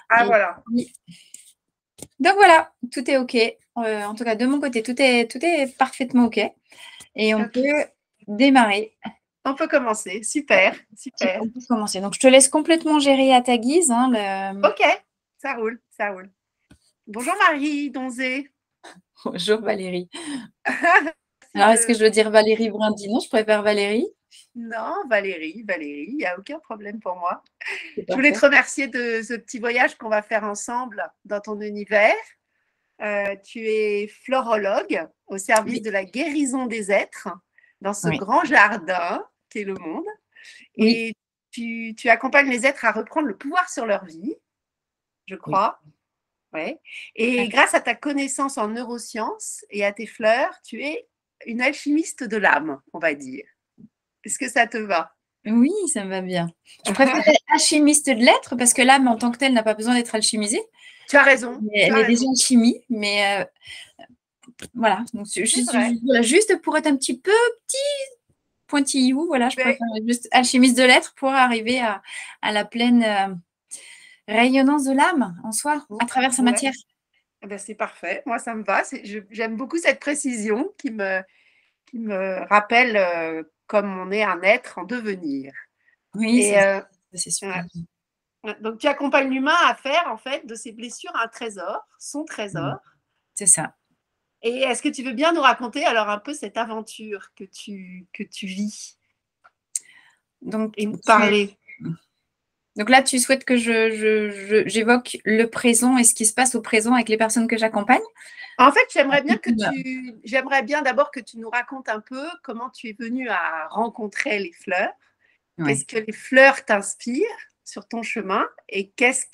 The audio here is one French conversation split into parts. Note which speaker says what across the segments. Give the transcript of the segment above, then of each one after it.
Speaker 1: Ah,
Speaker 2: Et
Speaker 1: voilà.
Speaker 2: puis, donc voilà, tout est OK. En tout cas, de mon côté, tout est parfaitement OK. Et on peut
Speaker 1: Ok.
Speaker 2: démarrer.
Speaker 1: On peut commencer. Super, super.
Speaker 2: On peut commencer. Donc, je te laisse complètement gérer à ta guise. Hein,
Speaker 1: Ok, ça roule, ça roule. Bonjour Marie Donzé.
Speaker 2: Bonjour Valérie.
Speaker 1: Merci
Speaker 2: Alors, est-ce que je
Speaker 1: de...
Speaker 2: veux dire Valérie Brandi? Non, je préfère Valérie.
Speaker 1: Non, Valérie, Valérie, il n'y a aucun problème pour moi.
Speaker 2: C'est
Speaker 1: Je voulais te
Speaker 2: parfait.
Speaker 1: remercier de ce petit voyage qu'on va faire ensemble dans ton univers. Tu es florologue au service
Speaker 2: Oui,
Speaker 1: de la guérison des êtres dans ce
Speaker 2: oui,
Speaker 1: grand jardin qu'est le monde.
Speaker 2: oui,
Speaker 1: Et tu accompagnes les êtres à reprendre le pouvoir sur leur vie, je
Speaker 2: oui.
Speaker 1: crois. Ouais. Et grâce à ta connaissance en neurosciences et à tes fleurs, tu es une alchimiste de l'âme, on va dire. Est-ce que ça te va?
Speaker 2: Oui, ça me va bien. Je préfère alchimiste de lettres parce que l'âme en tant que telle n'a pas besoin d'être alchimisée.
Speaker 1: Tu as raison, tu
Speaker 2: Elle
Speaker 1: as
Speaker 2: est déjà
Speaker 1: raison.
Speaker 2: alchimie, mais voilà. Donc,
Speaker 1: C'est vrai.
Speaker 2: voilà, juste pour être un petit peu petit pointillou, voilà, je
Speaker 1: Mais,
Speaker 2: préfère juste alchimiste de lettres pour arriver à la pleine rayonnance de l'âme en soi, à travers sa
Speaker 1: ouais,
Speaker 2: matière.
Speaker 1: eh ben, c'est parfait. Moi, ça me va. J'aime beaucoup cette précision qui me rappelle comme on est un être en devenir.
Speaker 2: Oui,
Speaker 1: Et
Speaker 2: c'est super.
Speaker 1: ouais. Donc, tu accompagnes l'humain à faire, en fait, de ses blessures un trésor, son trésor.
Speaker 2: C'est ça.
Speaker 1: Et est-ce que tu veux bien nous raconter alors un peu cette aventure que tu vis
Speaker 2: Donc,
Speaker 1: et nous parler?
Speaker 2: donc là, tu souhaites que j'évoque le présent et ce qui se passe au présent avec les personnes que j'accompagne?
Speaker 1: En fait, j'aimerais bien d'abord que tu nous racontes un peu comment tu es venu à rencontrer les fleurs. Qu'est-ce
Speaker 2: Oui.
Speaker 1: que les fleurs t'inspirent sur ton chemin et qu'est-ce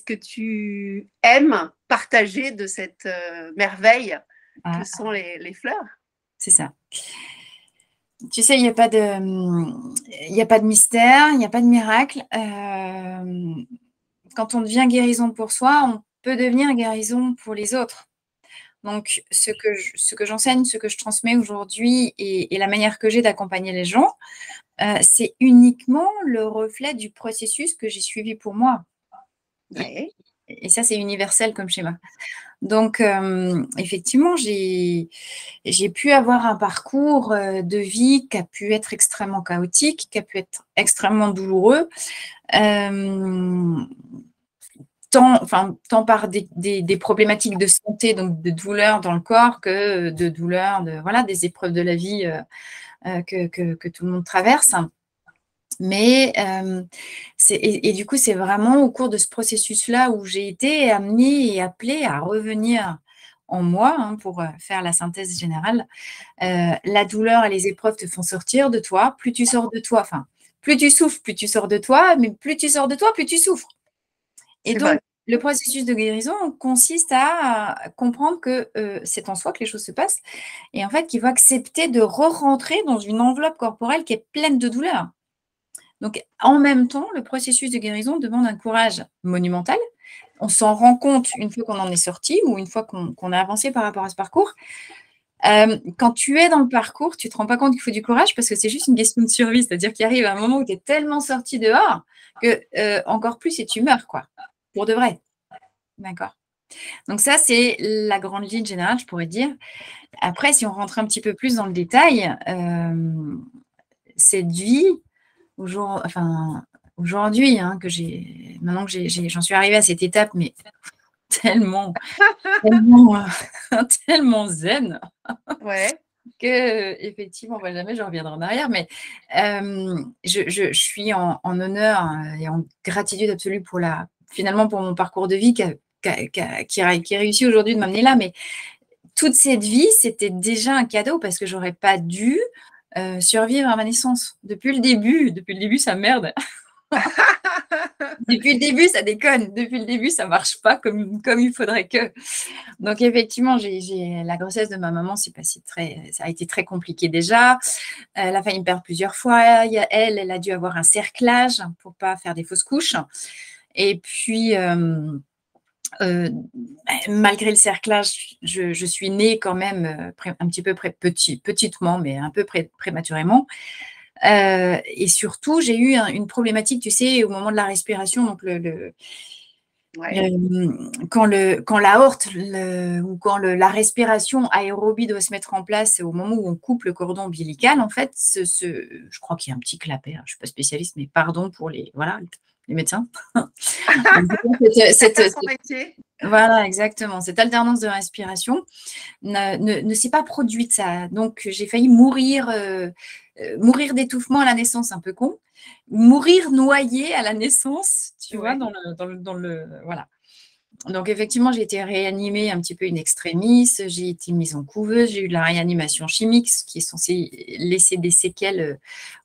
Speaker 1: que tu aimes partager de cette merveille que
Speaker 2: Ah,
Speaker 1: sont les fleurs?
Speaker 2: c'est ça. Tu sais, il y a pas de mystère, il n'y a pas de miracle. Quand on devient guérison pour soi, on peut devenir guérison pour les autres. Donc, ce que j'enseigne, ce que je transmets aujourd'hui et la manière que j'ai d'accompagner les gens, c'est uniquement le reflet du processus que j'ai suivi pour moi. Et,
Speaker 1: Ouais.
Speaker 2: et ça, c'est universel comme schéma. Donc, effectivement, j'ai pu avoir un parcours de vie qui a pu être extrêmement chaotique, qui a pu être extrêmement douloureux, tant par des problématiques de santé, donc de douleurs dans le corps, que de douleurs, voilà, des épreuves de la vie que tout le monde traverse. Mais et du coup, c'est vraiment au cours de ce processus-là où j'ai été amenée et appelée à revenir en moi, hein, pour faire la synthèse générale. La douleur et les épreuves te font sortir de toi. Plus tu sors de toi, enfin, plus tu souffres, plus tu sors de toi, mais plus tu sors de toi, plus tu souffres. Et
Speaker 1: C'est
Speaker 2: donc,
Speaker 1: vrai.
Speaker 2: le processus de guérison consiste à comprendre que c'est en soi que les choses se passent et en fait qu'il faut accepter de re-rentrer dans une enveloppe corporelle qui est pleine de douleur. Donc, en même temps, le processus de guérison demande un courage monumental. On s'en rend compte une fois qu'on en est sorti ou une fois qu'on a avancé par rapport à ce parcours. Quand tu es dans le parcours, tu ne te rends pas compte qu'il faut du courage parce que c'est juste une question de survie. C'est-à-dire qu'il arrive un moment où tu es tellement sorti dehors que encore plus et tu meurs, quoi. Pour de vrai. D'accord. Donc ça, c'est la grande ligne générale, je pourrais dire. Après, si on rentre un petit peu plus dans le détail, cette vie, aujourd'hui, hein, maintenant que j'en suis arrivée à cette étape, mais tellement, tellement, tellement zen
Speaker 1: Ouais.
Speaker 2: que effectivement, jamais je reviendrai en arrière. Mais je suis en honneur et en gratitude absolue finalement pour mon parcours de vie qui réussit aujourd'hui de m'amener là. Mais toute cette vie, c'était déjà un cadeau parce que j'aurais pas dû survivre à ma naissance. Depuis le début, ça merde. Depuis le début, ça déconne. Depuis le début, ça marche pas comme il faudrait que. Donc effectivement, la grossesse de ma maman ça a été très compliqué déjà. Elle a failli me perdre plusieurs fois. Elle a dû avoir un cerclage pour pas faire des fausses couches. Et puis, malgré le cerclage, je suis née quand même un petit peu petitement, mais un peu prématurément. Et surtout, j'ai eu une problématique, tu sais, au moment de la respiration. Donc,
Speaker 1: Ouais.
Speaker 2: Quand l'aorte ou quand la respiration aérobie doit se mettre en place au moment où on coupe le cordon ombilical, en fait, je crois qu'il y a un petit clapet, hein, je ne suis pas spécialiste, mais pardon pour les médecins.
Speaker 1: Chacun son métier.
Speaker 2: Voilà, exactement. Cette alternance de respiration ne s'est pas produite. Ça. Donc, j'ai failli mourir d'étouffement à la naissance, un peu con. Mourir noyée à la naissance, tu vois,
Speaker 1: Ouais.
Speaker 2: voilà. Donc, effectivement, j'ai été réanimée un petit peu in extremis. J'ai été mise en couveuse. J'ai eu de la réanimation chimique, ce qui est censé laisser des séquelles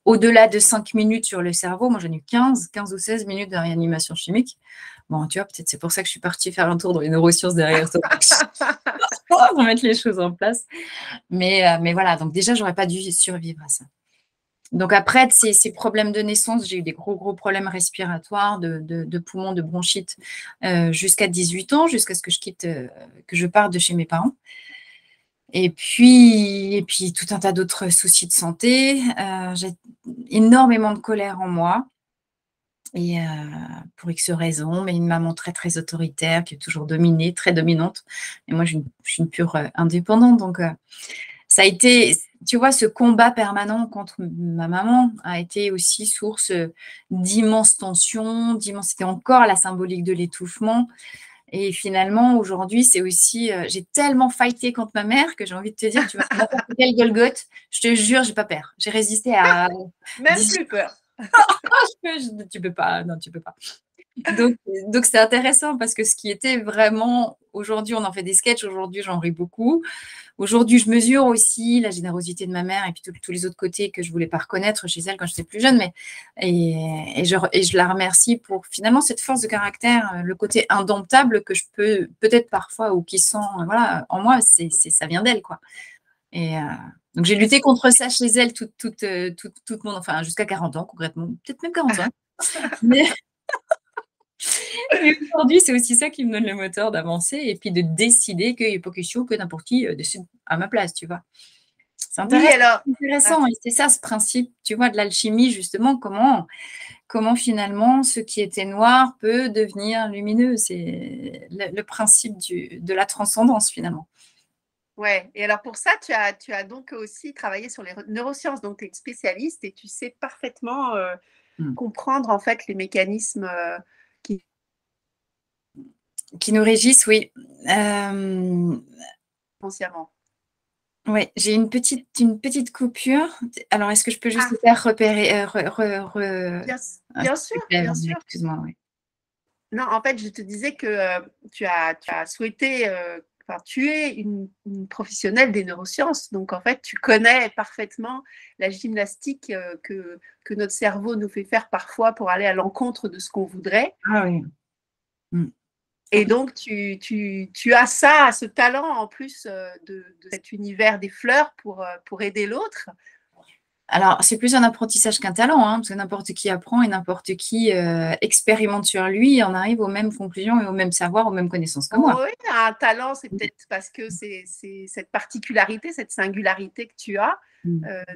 Speaker 2: au-delà de 5 minutes sur le cerveau. Moi, j'en ai eu 15 ou 16 minutes de réanimation chimique. Bon, tu vois, peut-être c'est pour ça que je suis partie faire un tour dans les neurosciences derrière ça. Pour mettre les choses en place. Mais voilà, donc déjà, j'aurais pas dû survivre à ça. Donc après, ces problèmes de naissance, j'ai eu des gros problèmes respiratoires, de poumons, de bronchite, jusqu'à 18 ans, jusqu'à ce que je parte de chez mes parents. Et puis tout un tas d'autres soucis de santé. J'ai énormément de colère en moi. Et pour X raisons, mais une maman très autoritaire, qui est toujours dominée, très dominante. Et moi, je suis une pure indépendante. Donc, ça a été, tu vois, ce combat permanent contre ma maman a été aussi source d'immenses tensions, c'était encore la symbolique de l'étouffement. Et finalement, aujourd'hui, c'est aussi, j'ai tellement fighté contre ma mère que j'ai envie de te dire, tu vas n'importe quelle Golgoth, je te jure, j'ai pas peur. J'ai résisté à
Speaker 1: Même plus peur.
Speaker 2: tu peux pas, non, tu peux pas. Donc c'est intéressant parce que ce qui était vraiment, aujourd'hui, on en fait des sketchs, aujourd'hui, j'en ris beaucoup. Aujourd'hui, je mesure aussi la générosité de ma mère et puis tous les autres côtés que je voulais pas reconnaître chez elle quand j'étais plus jeune. Et je la remercie pour finalement cette force de caractère, le côté indomptable que je peux peut-être parfois ou qui sent voilà, en moi, ça vient d'elle, quoi. Et donc j'ai lutté contre ça chez elle toute mon, enfin jusqu'à 40 ans concrètement, peut-être même 45. Mais et aujourd'hui, c'est aussi ça qui me donne le moteur d'avancer et puis de décider qu'il n'y a pas question que n'importe qui décide à ma place, tu vois. C'est
Speaker 1: Oui, alors,
Speaker 2: intéressant et c'est ça ce principe, tu vois, de l'alchimie, justement, comment finalement ce qui était noir peut devenir lumineux. C'est le principe de la transcendance, finalement.
Speaker 1: ouais. Et alors pour ça, tu as donc aussi travaillé sur les neurosciences, donc tu es une spécialiste et tu sais parfaitement comprendre en fait les mécanismes
Speaker 2: qui nous régissent, oui.
Speaker 1: consciemment.
Speaker 2: Oui, j'ai une petite coupure. Alors, est-ce que je peux juste te faire repérer
Speaker 1: Bien sûr, bien sûr.
Speaker 2: excuse-moi, oui.
Speaker 1: Non, en fait, je te disais que tu as souhaité, enfin, tu es une professionnelle des neurosciences, donc en fait, tu connais parfaitement la gymnastique que notre cerveau nous fait faire parfois pour aller à l'encontre de ce qu'on voudrait.
Speaker 2: Ah oui.
Speaker 1: Et donc, tu as ça, ce talent en plus de cet univers des fleurs pour aider l'autre.
Speaker 2: Alors, c'est plus un apprentissage qu'un talent, hein, parce que n'importe qui apprend et n'importe qui expérimente sur lui et en arrive aux mêmes conclusions et aux mêmes savoirs, aux mêmes connaissances que moi.
Speaker 1: Oui, un talent, c'est peut-être parce que c'est cette particularité, cette singularité que tu as,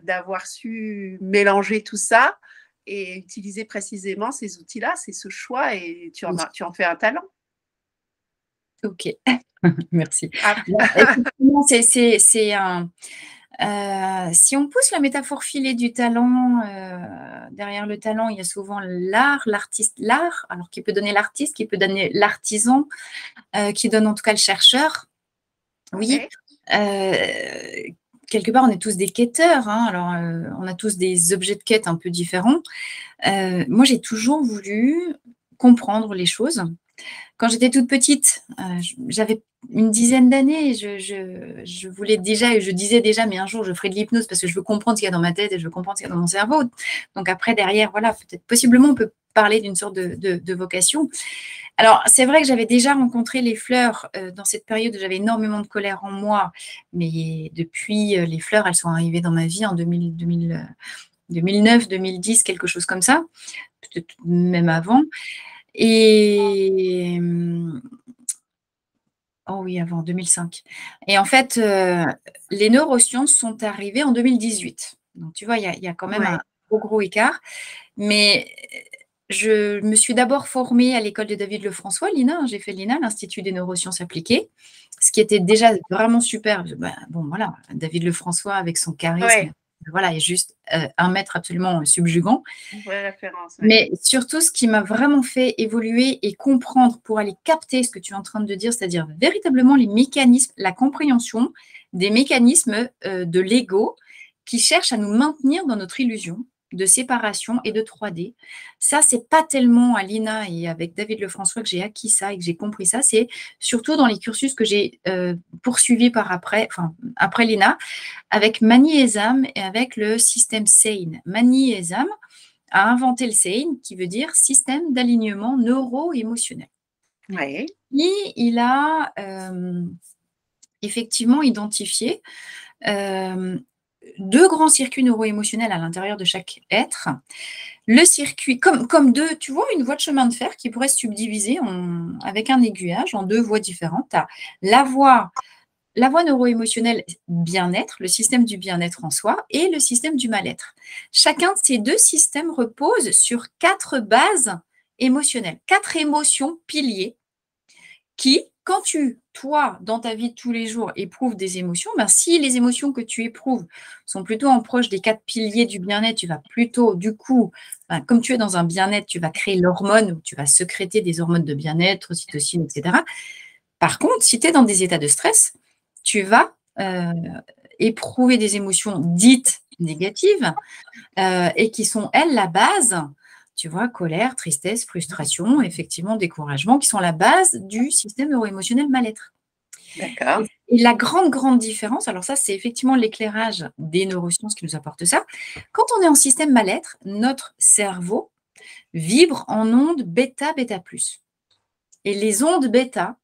Speaker 1: d'avoir su mélanger tout ça et utiliser précisément ces outils-là, c'est ce choix et tu en fais un talent.
Speaker 2: Ok, merci.
Speaker 1: Ah.
Speaker 2: Effectivement, c'est un. Si on pousse la métaphore filée du talent, derrière le talent, il y a souvent l'artiste, alors qui peut donner l'artiste, qui peut donner l'artisan, qui donne en tout cas le chercheur. Oui. Quelque part, on est tous des quêteurs, hein, alors on a tous des objets de quête un peu différents. Moi, j'ai toujours voulu comprendre les choses. Quand j'étais toute petite, j'avais une dizaine d'années, je voulais déjà, et je disais déjà, mais un jour, je ferai de l'hypnose parce que je veux comprendre ce qu'il y a dans ma tête et je veux comprendre ce qu'il y a dans mon cerveau. Donc après, derrière, voilà, peut-être, possiblement, on peut parler d'une sorte de vocation. Alors, c'est vrai que j'avais déjà rencontré les fleurs dans cette période où j'avais énormément de colère en moi, mais depuis, les fleurs, elles sont arrivées dans ma vie en 2009, 2010, quelque chose comme ça, peut-être même avant. Et oh oui, avant 2005. Et en fait, les neurosciences sont arrivées en 2018. Donc, tu vois, il y a quand même un gros écart. Mais Je me suis d'abord formée à l'école de David Lefrançois, l'INA. J'ai fait l'INA, l'Institut des neurosciences appliquées, ce qui était déjà vraiment super. Bon, voilà, David Lefrançois avec son charisme,
Speaker 1: Ouais,
Speaker 2: voilà, est juste un maître absolument subjugant.
Speaker 1: une vraie référence. Ouais.
Speaker 2: Mais surtout, ce qui m'a vraiment fait évoluer et comprendre pour aller capter ce que tu es en train de dire, c'est-à-dire véritablement les mécanismes, la compréhension des mécanismes de l'ego qui cherchent à nous maintenir dans notre illusion de séparation et de 3D. Ça, c'est pas tellement à l'INA et avec David Lefrançois que j'ai acquis ça et que j'ai compris ça. C'est surtout dans les cursus que j'ai poursuivis après l'INA, avec Mani Ezam et avec le système SANE. Mani Ezam a inventé le SANE, qui veut dire système d'alignement neuro-émotionnel.
Speaker 1: Ouais.
Speaker 2: Et il a effectivement identifié deux grands circuits neuro-émotionnels à l'intérieur de chaque être. Le circuit, comme deux, tu vois, une voie de chemin de fer qui pourrait se subdiviser avec un aiguillage en deux voies différentes. Tu as la voie neuro-émotionnelle bien-être, le système du bien-être en soi, et le système du mal-être. Chacun de ces deux systèmes repose sur 4 bases émotionnelles, 4 émotions piliers qui, quand toi, dans ta vie de tous les jours, éprouves des émotions, si les émotions que tu éprouves sont plutôt en proche des 4 piliers du bien-être, tu vas plutôt, du coup, comme tu es dans un bien-être, tu vas créer l'hormone, tu vas sécréter des hormones de bien-être, ocytocine, etc. Par contre, si tu es dans des états de stress, tu vas éprouver des émotions dites négatives et qui sont, elles, la base, tu vois, colère, tristesse, frustration, effectivement, découragement, qui sont la base du système neuro-émotionnel mal-être.
Speaker 1: D'accord.
Speaker 2: Et la grande, grande différence, alors ça, c'est effectivement l'éclairage des neurosciences qui nous apporte ça. Quand on est en système mal-être, notre cerveau vibre en ondes bêta, bêta+. Et les ondes bêta,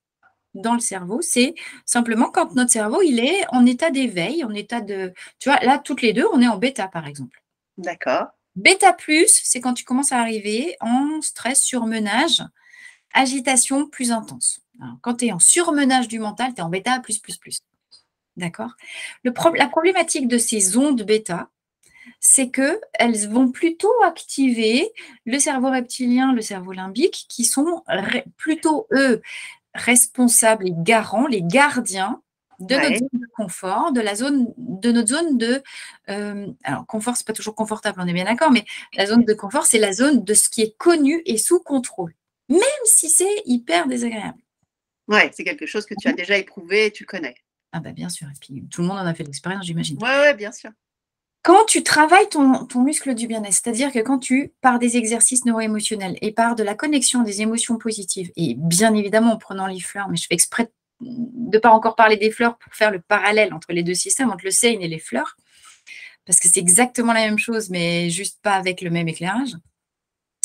Speaker 2: dans le cerveau, c'est simplement quand notre cerveau, il est en état d'éveil, en état de… Tu vois, là, toutes les deux, on est en bêta, par exemple.
Speaker 1: D'accord.
Speaker 2: Bêta+, c'est quand tu commences à arriver en stress, surmenage, agitation plus intense. Alors, quand tu es en surmenage du mental, tu es en bêta+++. D'accord. La problématique de ces ondes bêta, c'est qu'elles vont plutôt activer le cerveau reptilien, le cerveau limbique, qui sont plutôt, eux, responsables et garants, les gardiens de notre
Speaker 1: Ouais.
Speaker 2: zone de confort, de notre zone de… alors, confort, c'est pas toujours confortable, on est bien d'accord, mais la zone de confort, c'est la zone de ce qui est connu et sous contrôle, même si c'est hyper désagréable.
Speaker 1: Ouais, c'est quelque chose que tu as déjà éprouvé et tu connais.
Speaker 2: Ah bah bien sûr, et puis tout le monde en a fait l'expérience, j'imagine.
Speaker 1: Ouais, ouais, bien sûr.
Speaker 2: Quand tu travailles ton muscle du bien-être, c'est-à-dire que quand par des exercices neuro-émotionnels et par de la connexion des émotions positives, et bien évidemment en prenant les fleurs, mais je fais exprès de ne pas encore parler des fleurs pour faire le parallèle entre les deux systèmes, entre le SANE et les fleurs, parce que c'est exactement la même chose, mais juste pas avec le même éclairage.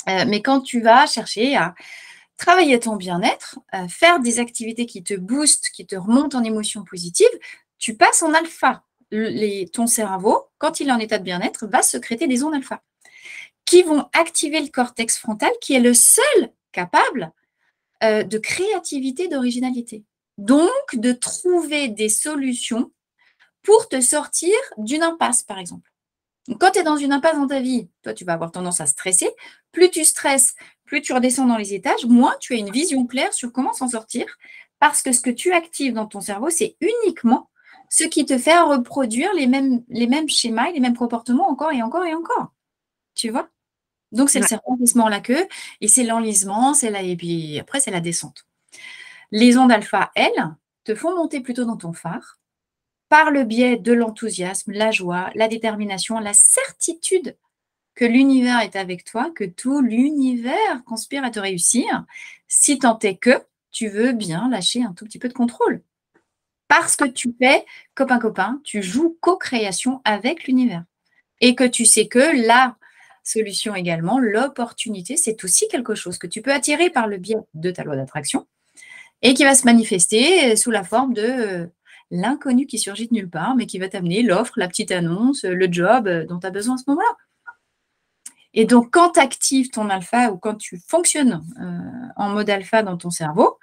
Speaker 2: Mais quand tu vas chercher à travailler ton bien-être, faire des activités qui te boostent, qui te remontent en émotions positives, tu passes en alpha. Ton cerveau, quand il est en état de bien-être, va sécréter des ondes alpha qui vont activer le cortex frontal qui est le seul capable de créativité, d'originalité. Donc, de trouver des solutions pour te sortir d'une impasse, par exemple. Donc, quand tu es dans une impasse dans ta vie, toi, tu vas avoir tendance à stresser. Plus tu stresses, plus tu redescends dans les étages, moins tu as une vision claire sur comment s'en sortir, parce que ce que tu actives dans ton cerveau, c'est uniquement ce qui te fait reproduire les mêmes schémas et les mêmes comportements encore et encore et encore. Tu vois? Donc, c'est le
Speaker 1: Ouais.
Speaker 2: serpent qui se mord la queue, et c'est l'enlisement, et puis après, c'est la descente. Les ondes alpha, elles, te font monter plutôt dans ton phare, par le biais de l'enthousiasme, la joie, la détermination, la certitude que l'univers est avec toi, que tout l'univers conspire à te réussir, si tant est que tu veux bien lâcher un tout petit peu de contrôle. Parce que tu fais copain-copain, tu joues co-création avec l'univers. Et que tu sais que la solution également, l'opportunité, c'est aussi quelque chose que tu peux attirer par le biais de ta loi d'attraction et qui va se manifester sous la forme de l'inconnu qui surgit de nulle part, mais qui va t'amener l'offre, la petite annonce, le job dont tu as besoin à ce moment-là. Et donc, quand tu actives ton alpha ou quand tu fonctionnes en mode alpha dans ton cerveau,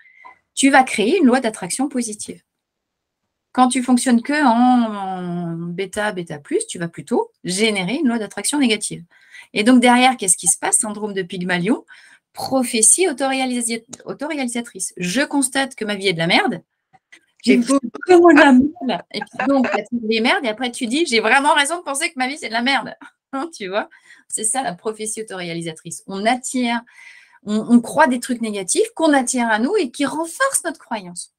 Speaker 2: tu vas créer une loi d'attraction positive. Quand tu fonctionnes que en bêta, bêta+, tu vas plutôt générer une loi d'attraction négative. Et donc derrière, qu'est-ce qui se passe? Syndrome de Pygmalion, prophétie autoréalisatrice. Je constate que ma vie est de la merde. J'ai vraiment de la merde. Et puis donc, tu des merdes et après tu dis, j'ai vraiment raison de penser que ma vie, c'est de la merde. Tu vois? C'est ça la prophétie autoréalisatrice. On attire, on croit des trucs négatifs qu'on attire à nous et qui renforcent notre croyance.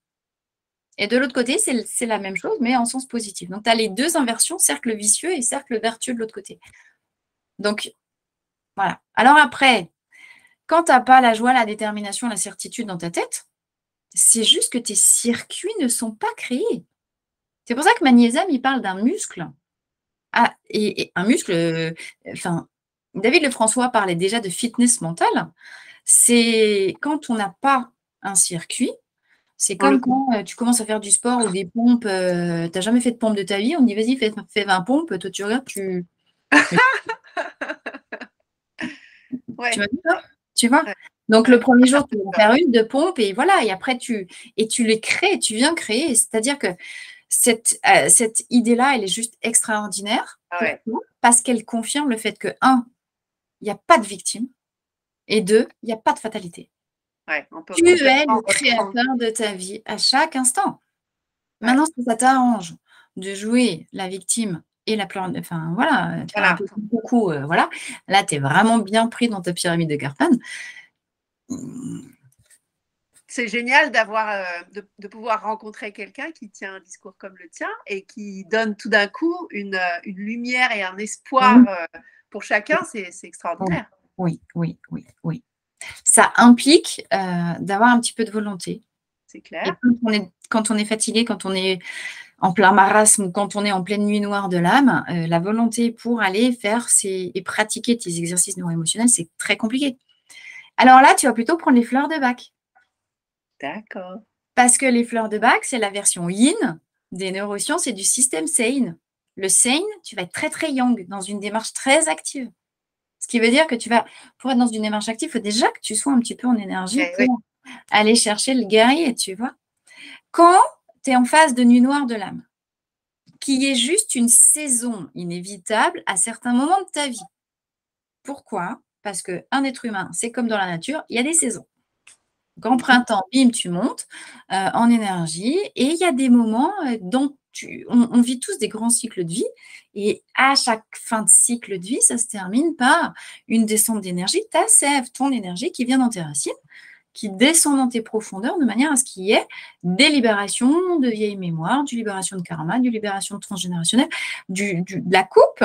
Speaker 2: Et de l'autre côté, c'est la même chose, mais en sens positif. Donc, tu as les deux inversions, cercle vicieux et cercle vertueux de l'autre côté. Donc, voilà. Alors après, quand tu n'as pas la joie, la détermination, la certitude dans ta tête, c'est juste que tes circuits ne sont pas créés. C'est pour ça que Magnésium, il parle d'un muscle. Ah, et un muscle, David Lefrançois parlait déjà de fitness mental. C'est quand on n'a pas un circuit, c'est comme quand tu commences à faire du sport ou des pompes, tu n'as jamais fait de pompe de ta vie, on dit vas-y, fais 20 pompes, toi tu regardes, tu
Speaker 1: Ouais.
Speaker 2: m'as vu ça, tu vois?
Speaker 1: Ouais.
Speaker 2: Donc le premier jour, tu vas faire une, deux pompes et voilà, et après tu les crées, tu viens créer. C'est-à-dire que cette idée-là, elle est juste extraordinaire.
Speaker 1: Ouais.
Speaker 2: Pourquoi? Parce qu'elle confirme le fait que, un, il n'y a pas de victime et deux, il n'y a pas de fatalité.
Speaker 1: Ouais, on peut
Speaker 2: Tu es
Speaker 1: complètement
Speaker 2: le
Speaker 1: reprendre.
Speaker 2: créateur de ta vie à chaque instant.
Speaker 1: Ouais.
Speaker 2: Maintenant, si ça t'arrange de jouer la victime et la pleure, enfin voilà, faire un
Speaker 1: Voilà.
Speaker 2: peu de coucou, voilà, là, tu es vraiment bien pris dans ta pyramide de Cartman.
Speaker 1: C'est génial d'avoir, de pouvoir rencontrer quelqu'un qui tient un discours comme le tien et qui donne tout d'un coup une lumière et un espoir pour chacun. C'est extraordinaire.
Speaker 2: Oui, oui, oui, oui. Ça implique d'avoir un petit peu de volonté.
Speaker 1: C'est
Speaker 2: Et
Speaker 1: clair.
Speaker 2: quand on est fatigué, quand on est en plein marasme ou quand on est en pleine nuit noire de l'âme, la volonté pour aller faire et pratiquer tes exercices neuroémotionnels, c'est très compliqué. Alors là, tu vas plutôt prendre les fleurs de Bach.
Speaker 1: D'accord.
Speaker 2: Parce que les fleurs de Bach, c'est la version yin des neurosciences et du système Sein. Le Sein, tu vas être très, très yang, dans une démarche très active. Ce qui veut dire que pour être dans une démarche active, il faut déjà que tu sois un petit peu en énergie pour aller chercher le guerrier, tu vois. Quand tu es en phase de nuit noire de l'âme, qui est juste une saison inévitable à certains moments de ta vie. Pourquoi? Parce qu'un être humain, c'est comme dans la nature, il y a des saisons. Donc, en printemps, bim, tu montes en énergie et il y a des moments dont on vit tous des grands cycles de vie et à chaque fin de cycle de vie, ça se termine par une descente d'énergie, ta sève, ton énergie qui vient dans tes racines, qui descend dans tes profondeurs de manière à ce qu'il y ait des libérations de vieilles mémoires, du libération de karma, du libération de transgénérationnel, de la coupe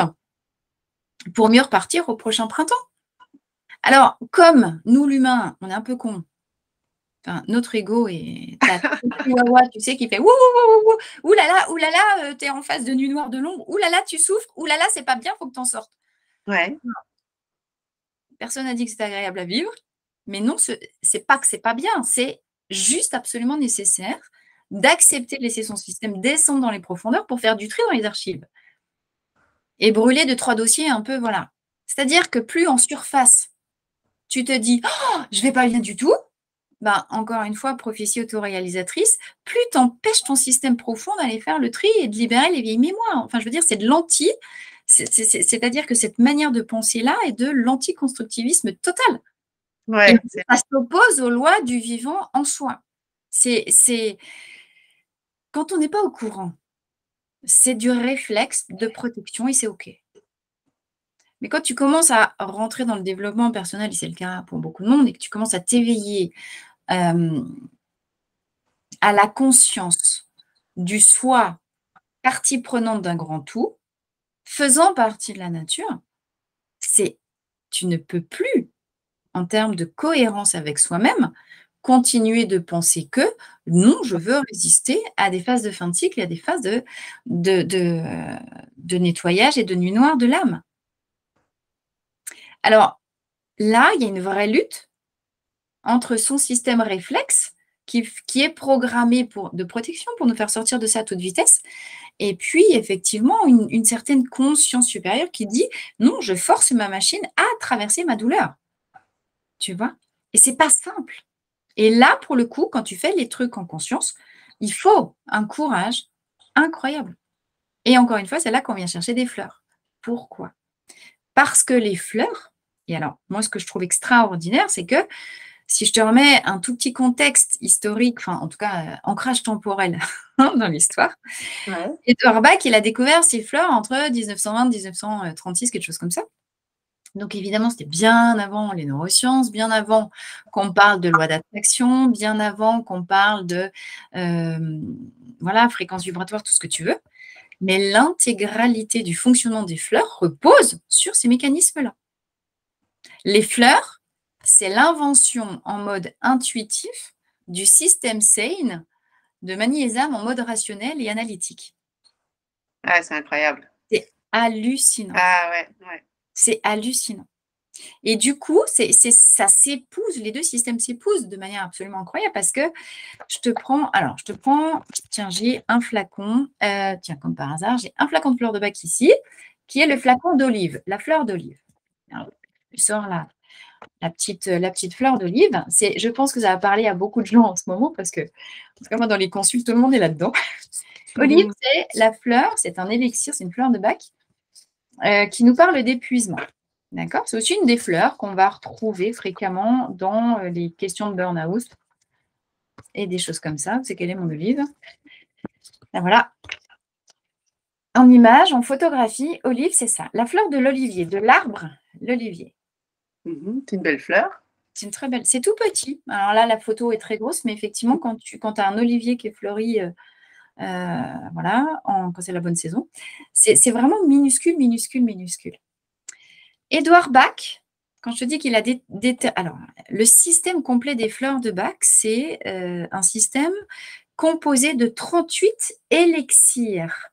Speaker 2: pour mieux repartir au prochain printemps. Alors, comme nous, l'humain, on est un peu con, enfin, notre ego est chihuahua, tu sais, qui fait ouh, ouh, ouh, ouh là là, t'es en face de nuit noire de l'ombre, ouh là là, tu souffres, ouh là là, c'est pas bien, faut que t'en sortes.
Speaker 1: Ouais.
Speaker 2: Personne n'a dit que c'était agréable à vivre, mais non, c'est pas que c'est pas bien, c'est juste absolument nécessaire d'accepter de laisser son système descendre dans les profondeurs pour faire du tri dans les archives et brûler 2-3 dossiers un peu, voilà. C'est-à-dire que plus en surface, tu te dis oh, je vais pas bien du tout, ben, encore une fois, prophétie autoréalisatrice, plus tu empêches ton système profond d'aller faire le tri et de libérer les vieilles mémoires. Enfin, je veux dire, c'est de l'anti, c'est-à-dire que cette manière de penser-là est de l'anticonstructivisme total. Et
Speaker 1: Ouais.
Speaker 2: ça s'oppose aux lois du vivant en soi. Quand on n'est pas au courant, c'est du réflexe de protection et c'est OK. Mais quand tu commences à rentrer dans le développement personnel, et c'est le cas pour beaucoup de monde, et que tu commences à t'éveiller à la conscience du soi, partie prenante d'un grand tout, faisant partie de la nature, tu ne peux plus, en termes de cohérence avec soi-même, continuer de penser que non, je veux résister à des phases de fin de cycle et à des phases de nettoyage et de nuit noire de l'âme. Alors là, il y a une vraie lutte entre son système réflexe qui est programmé de protection pour nous faire sortir de ça à toute vitesse, et puis effectivement une certaine conscience supérieure qui dit non, je force ma machine à traverser ma douleur. Tu vois? Et c'est pas simple. Et là, pour le coup, quand tu fais les trucs en conscience, il faut un courage incroyable. Et encore une fois, c'est là qu'on vient chercher des fleurs. Pourquoi? Parce que les fleurs, et alors, moi, ce que je trouve extraordinaire, c'est que si je te remets un tout petit contexte historique, enfin, en tout cas, ancrage temporel dans l'histoire,
Speaker 1: Ouais.
Speaker 2: Edouard Bach, il a découvert ces fleurs entre 1920 et 1936, quelque chose comme ça. Donc, évidemment, c'était bien avant les neurosciences, bien avant qu'on parle de loi d'attraction, bien avant qu'on parle de voilà, fréquence vibratoire, tout ce que tu veux. Mais l'intégralité du fonctionnement des fleurs repose sur ces mécanismes-là. Les fleurs, c'est l'invention en mode intuitif du système SANE de Magnézam en mode rationnel et analytique.
Speaker 1: Ah, c'est incroyable.
Speaker 2: C'est hallucinant.
Speaker 1: Ah ouais, ouais.
Speaker 2: C'est hallucinant. Et du coup, ça s'épouse, les deux systèmes s'épousent de manière absolument incroyable parce que je te prends, tiens, j'ai un flacon, tiens, comme par hasard, j'ai un flacon de fleur de bac ici, qui est le flacon d'olive, la fleur d'olive. Alors, je sors la petite fleur d'olive. Je pense que ça va parler à beaucoup de gens en ce moment parce que, en tout cas, moi, dans les consultes, tout le monde est là-dedans. Olive, c'est la fleur, c'est un élixir, c'est une fleur de bac qui nous parle d'épuisement. D'accord? C'est aussi une des fleurs qu'on va retrouver fréquemment dans les questions de burn-out et des choses comme ça. C'est quelle est mon olive? Ben voilà. En image, en photographie, olive, c'est ça. La fleur de l'olivier, de l'arbre, l'olivier.
Speaker 1: C'est une belle fleur.
Speaker 2: C'est une très belle. C'est tout petit. Alors là, la photo est très grosse, mais effectivement, quand tu as un olivier qui est fleuri, voilà, quand c'est la bonne saison, c'est vraiment minuscule, minuscule, minuscule. Édouard Bach, quand je te dis qu'il a alors, le système complet des fleurs de Bach, c'est un système composé de 38 élixirs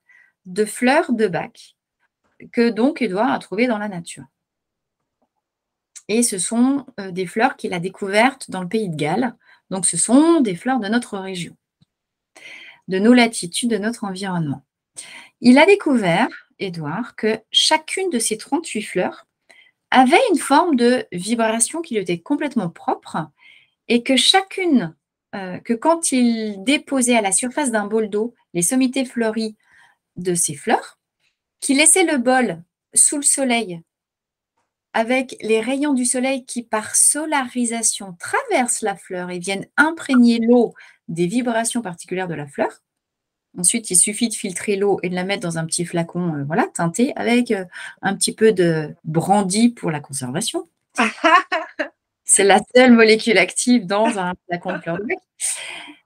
Speaker 2: de fleurs de Bach que donc Édouard a trouvé dans la nature. Et ce sont des fleurs qu'il a découvertes dans le pays de Galles. Donc, ce sont des fleurs de notre région, de nos latitudes, de notre environnement. Il a découvert, Édouard, que chacune de ces 38 fleurs avait une forme de vibration qui lui était complètement propre et que chacune, que quand il déposait à la surface d'un bol d'eau les sommités fleuries de ces fleurs, qu'il laissait le bol sous le soleil avec les rayons du soleil qui, par solarisation, traversent la fleur et viennent imprégner l'eau des vibrations particulières de la fleur. Ensuite, il suffit de filtrer l'eau et de la mettre dans un petit flacon voilà, teinté avec un petit peu de brandy pour la conservation. C'est la seule molécule active dans un flacon de fleur de bac.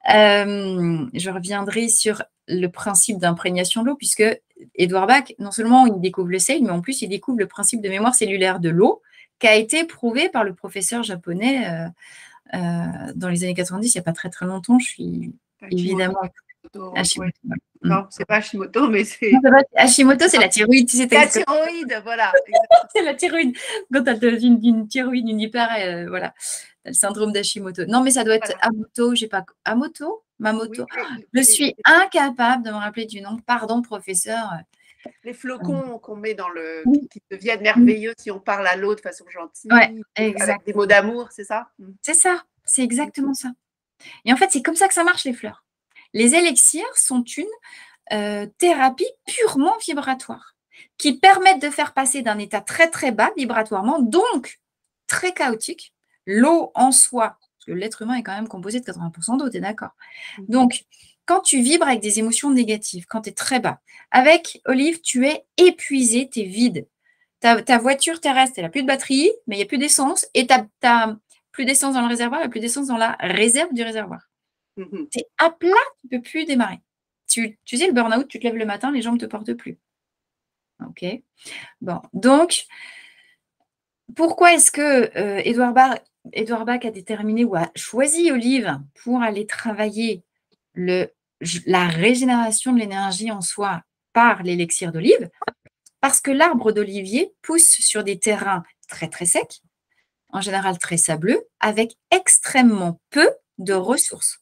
Speaker 2: Je reviendrai sur le principe d'imprégnation de l'eau, puisque Édouard Bach, non seulement il découvre le sel, mais en plus il découvre le principe de mémoire cellulaire de l'eau, qui a été prouvé par le professeur japonais dans les années 90, il n'y a pas très très longtemps. Je suis évidemment
Speaker 1: Hashimoto. Ouais. Non, c'est pas Hashimoto, mais c'est.
Speaker 2: Hashimoto, c'est la thyroïde. Tu sais,
Speaker 1: la thyroïde, voilà.
Speaker 2: C'est la thyroïde. Quand tu as une thyroïde, une hyper, voilà, le syndrome d'Hashimoto. Non, mais ça doit être Amoto, j'ai pas. Amoto? Mamoto? Oui, je suis incapable de me rappeler du nom. Pardon, professeur.
Speaker 1: Les flocons qu'on met dans le. qui deviennent merveilleux si on parle à l'eau de façon gentille.
Speaker 2: Ouais, exact.
Speaker 1: Avec des mots d'amour, c'est ça?
Speaker 2: C'est ça. C'est exactement ça. Et en fait, c'est comme ça que ça marche, les fleurs. Les élixirs sont une thérapie purement vibratoire qui permettent de faire passer d'un état très très bas vibratoirement, donc très chaotique, l'eau en soi, parce que l'être humain est quand même composé de 80% d'eau, tu es d'accord? Donc, quand tu vibres avec des émotions négatives, quand tu es très bas, avec Olive, tu es épuisé, tu es vide. Ta voiture terrestre, elle n'a plus de batterie, mais il n'y a plus d'essence, et tu n'as plus d'essence dans le réservoir, il n'y a plus d'essence dans la réserve du réservoir. Tu es à plat, tu ne peux plus démarrer. Tu sais, le burn-out, tu te lèves le matin, les jambes ne te portent plus. OK. Bon, donc, pourquoi est-ce que Édouard Bach a déterminé ou a choisi Olive pour aller travailler la régénération de l'énergie en soi par l'élixir d'olive? Parce que l'arbre d'olivier pousse sur des terrains très très secs, en général très sableux, avec extrêmement peu de ressources.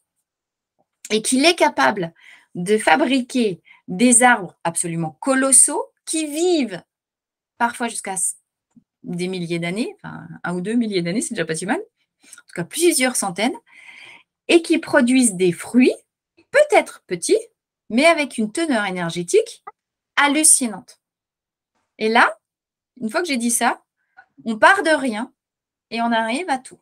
Speaker 2: Et qu'il est capable de fabriquer des arbres absolument colossaux qui vivent parfois jusqu'à des milliers d'années, enfin 1 ou 2 milliers d'années, c'est déjà pas si mal, en tout cas plusieurs centaines, et qui produisent des fruits, peut-être petits, mais avec une teneur énergétique hallucinante. Et là, une fois que j'ai dit ça, on part de rien et on arrive à tout.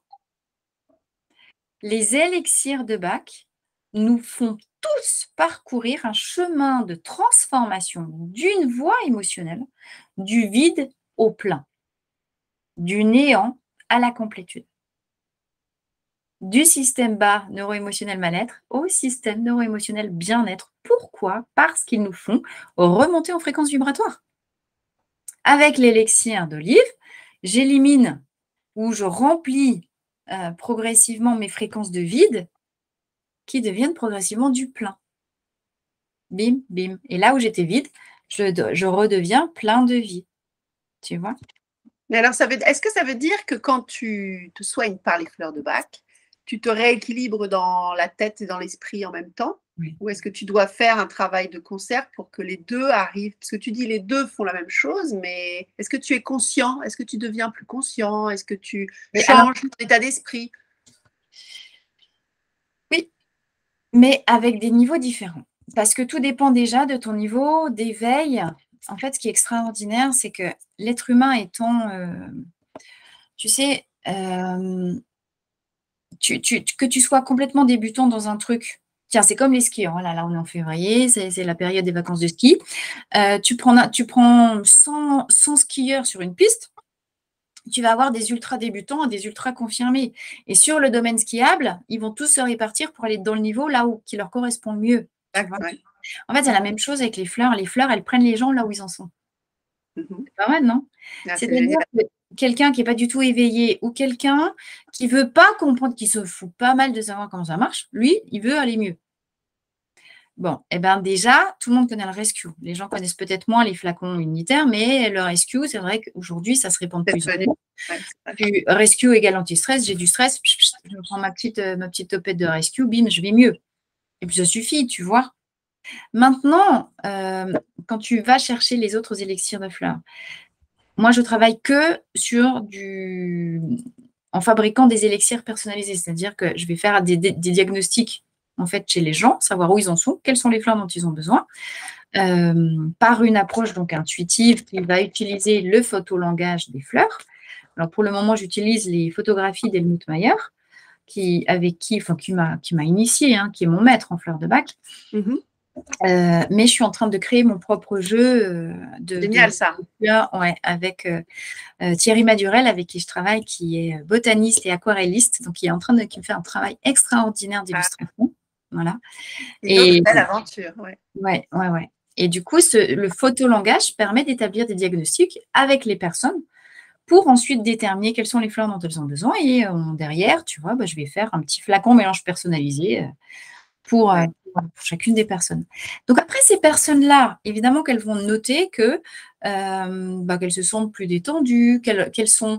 Speaker 2: Les élixirs de Bach nous font tous parcourir un chemin de transformation d'une voie émotionnelle, du vide au plein, du néant à la complétude, du système bas neuro-émotionnel mal-être au système neuro-émotionnel bien-être. Pourquoi? Parce qu'ils nous font remonter en fréquence vibratoire. Avec l'élixir d'olive, j'élimine ou je remplis progressivement mes fréquences de vide qui deviennent progressivement du plein. Bim, bim. Et là où j'étais vide, je redeviens plein de vie. Tu vois?
Speaker 1: Mais alors, est-ce que ça veut dire que quand tu te soignes par les fleurs de Bach, tu te rééquilibres dans la tête et dans l'esprit en même temps?
Speaker 2: Oui.
Speaker 1: Ou est-ce que tu dois faire un travail de concert pour que les deux arrivent? Parce que tu dis les deux font la même chose, mais est-ce que tu es conscient? Est-ce que tu deviens plus conscient? Est-ce que tu changes ton état d'esprit?
Speaker 2: Oui, mais avec des niveaux différents. Parce que tout dépend déjà de ton niveau d'éveil. En fait, ce qui est extraordinaire, c'est que l'être humain étant, tu sais, que tu sois complètement débutant dans un truc. Tiens, c'est comme les skieurs. Oh là, là, on est en février, c'est la période des vacances de ski. Tu prends 100 skieurs sur une piste, tu vas avoir des ultra débutants et des ultra confirmés. Et sur le domaine skiable, ils vont tous se répartir pour aller dans le niveau là où qui leur correspond le mieux. Tu vois.
Speaker 1: Ouais.
Speaker 2: En fait, c'est la même chose avec les fleurs. Les fleurs, elles prennent les gens là où ils en sont. C'est pas mal, non?
Speaker 1: Ah, c'est
Speaker 2: C'est-à-dire
Speaker 1: génial.
Speaker 2: que quelqu'un qui n'est pas du tout éveillé ou quelqu'un qui ne veut pas comprendre, qui se fout pas mal de savoir comment ça marche, lui, il veut aller mieux. Bon, eh bien déjà, tout le monde connaît le rescue. Les gens connaissent peut-être moins les flacons unitaires, mais le rescue, c'est vrai qu'aujourd'hui, ça se répand de plus en plus. Rescue égale anti-stress, j'ai du stress, je prends ma petite topette de rescue, bim, je vais mieux. Et puis ça suffit, tu vois. Maintenant, quand tu vas chercher les autres élixirs de fleurs, moi, je travaille que en fabriquant des élixirs personnalisés, c'est-à-dire que je vais faire des diagnostics en fait chez les gens, savoir où ils en sont, quelles sont les fleurs dont ils ont besoin, par une approche donc intuitive qui va utiliser le photolangage des fleurs. Alors pour le moment, j'utilise les photographies d'Helmut Mayer, qui m'a initiée, hein, qui est mon maître en fleurs de Bach. Mais je suis en train de créer mon propre jeu
Speaker 1: Génial, ça.
Speaker 2: Ouais, avec Thierry Madurel, avec qui je travaille, qui est botaniste et aquarelliste, donc qui me fait un travail extraordinaire d'illustration. Voilà.
Speaker 1: Une autre belle aventure, ouais.
Speaker 2: Ouais. Et du coup, le photolangage permet d'établir des diagnostics avec les personnes pour ensuite déterminer quelles sont les fleurs dont elles ont besoin. Et derrière, tu vois, je vais faire un petit flacon mélange personnalisé pour chacune des personnes. Donc après, ces personnes-là, évidemment qu'elles vont noter que qu'elles se sentent plus détendues, qu'elles sont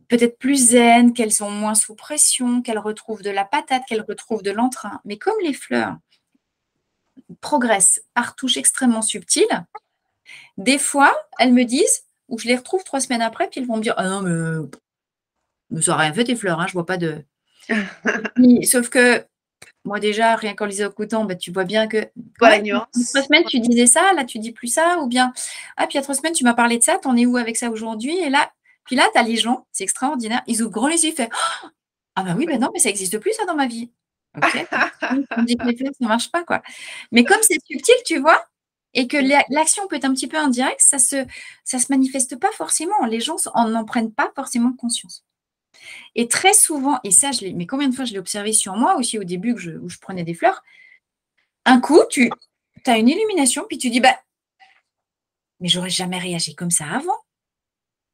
Speaker 2: peut-être plus zen, qu'elles sont moins sous pression, qu'elles retrouvent de la patate, qu'elles retrouvent de l'entrain. Mais comme les fleurs progressent par touches extrêmement subtiles, des fois, elles me disent, ou je les retrouve 3 semaines après, puis elles vont me dire « Ah non, mais ça n'a rien fait tes fleurs, hein, je vois pas de… » Sauf que moi déjà, rien qu'en les écoutant, tu vois bien que…
Speaker 1: Voilà, la nuance.
Speaker 2: Il y a 3 semaines, tu disais ça, là, tu dis plus ça, ou bien « Ah, puis il y a 3 semaines, tu m'as parlé de ça, t'en es où avec ça aujourd'hui ?» Et là, puis là, tu as les gens, c'est extraordinaire, ils ouvrent grand les yeux, ils font « Ah bah oui, non, mais ça n'existe plus ça dans ma vie. » Ok, on dit que les fleurs, ça ne marche pas, quoi. Mais comme c'est subtil, tu vois, et que l'action peut être un petit peu indirecte, ça se manifeste pas forcément. Les gens n'en prennent pas forcément conscience. Et très souvent, et ça, mais combien de fois je l'ai observé sur moi aussi au début où je prenais des fleurs, un coup, tu as une illumination, puis tu dis, mais j'aurais jamais réagi comme ça avant.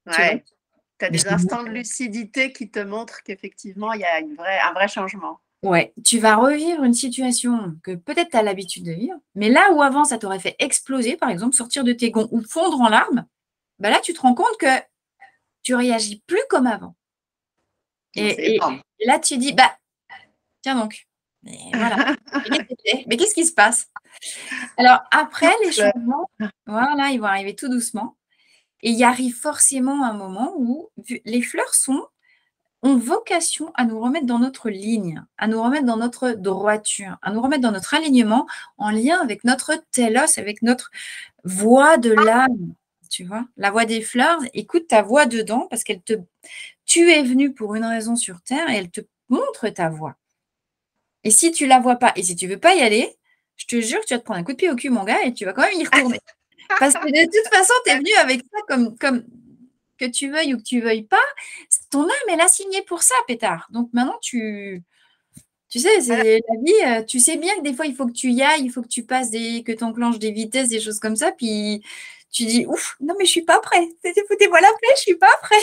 Speaker 1: Ouais. Tu as des instants de lucidité qui te montrent qu'effectivement, il y a un vrai changement.
Speaker 2: Ouais, tu vas revivre une situation que peut-être tu as l'habitude de vivre, mais là où avant, ça t'aurait fait exploser, par exemple, sortir de tes gonds ou fondre en larmes, là, tu te rends compte que tu réagis plus comme avant. Et là, tu dis, tiens donc, mais voilà, mais qu'est-ce qui se passe? Alors après, les changements, voilà, ils vont arriver tout doucement. Et il arrive forcément un moment où les fleurs sont ont vocation à nous remettre dans notre ligne, à nous remettre dans notre droiture, à nous remettre dans notre alignement en lien avec notre télos, avec notre voix de l'âme. Tu vois, la voix des fleurs, écoute ta voix dedans parce qu'elle te. Tu es venu pour une raison sur Terre et elle te montre ta voix. Et si tu la vois pas et si tu veux pas y aller, je te jure que tu vas te prendre un coup de pied au cul, mon gars, et tu vas quand même y retourner. Parce que de toute façon, tu es venu avec ça comme que tu veuilles ou que tu veuilles pas. Ton âme, elle a signé pour ça, pétard. Donc maintenant, tu sais,
Speaker 1: Alors,
Speaker 2: c'est la vie. Tu sais bien que des fois, il faut que tu y ailles, il faut que tu passes que tu enclenches des vitesses, des choses comme ça. Puis tu dis, ouf, non, mais je suis pas prêt. Foutez-moi la paix, je suis pas prêt.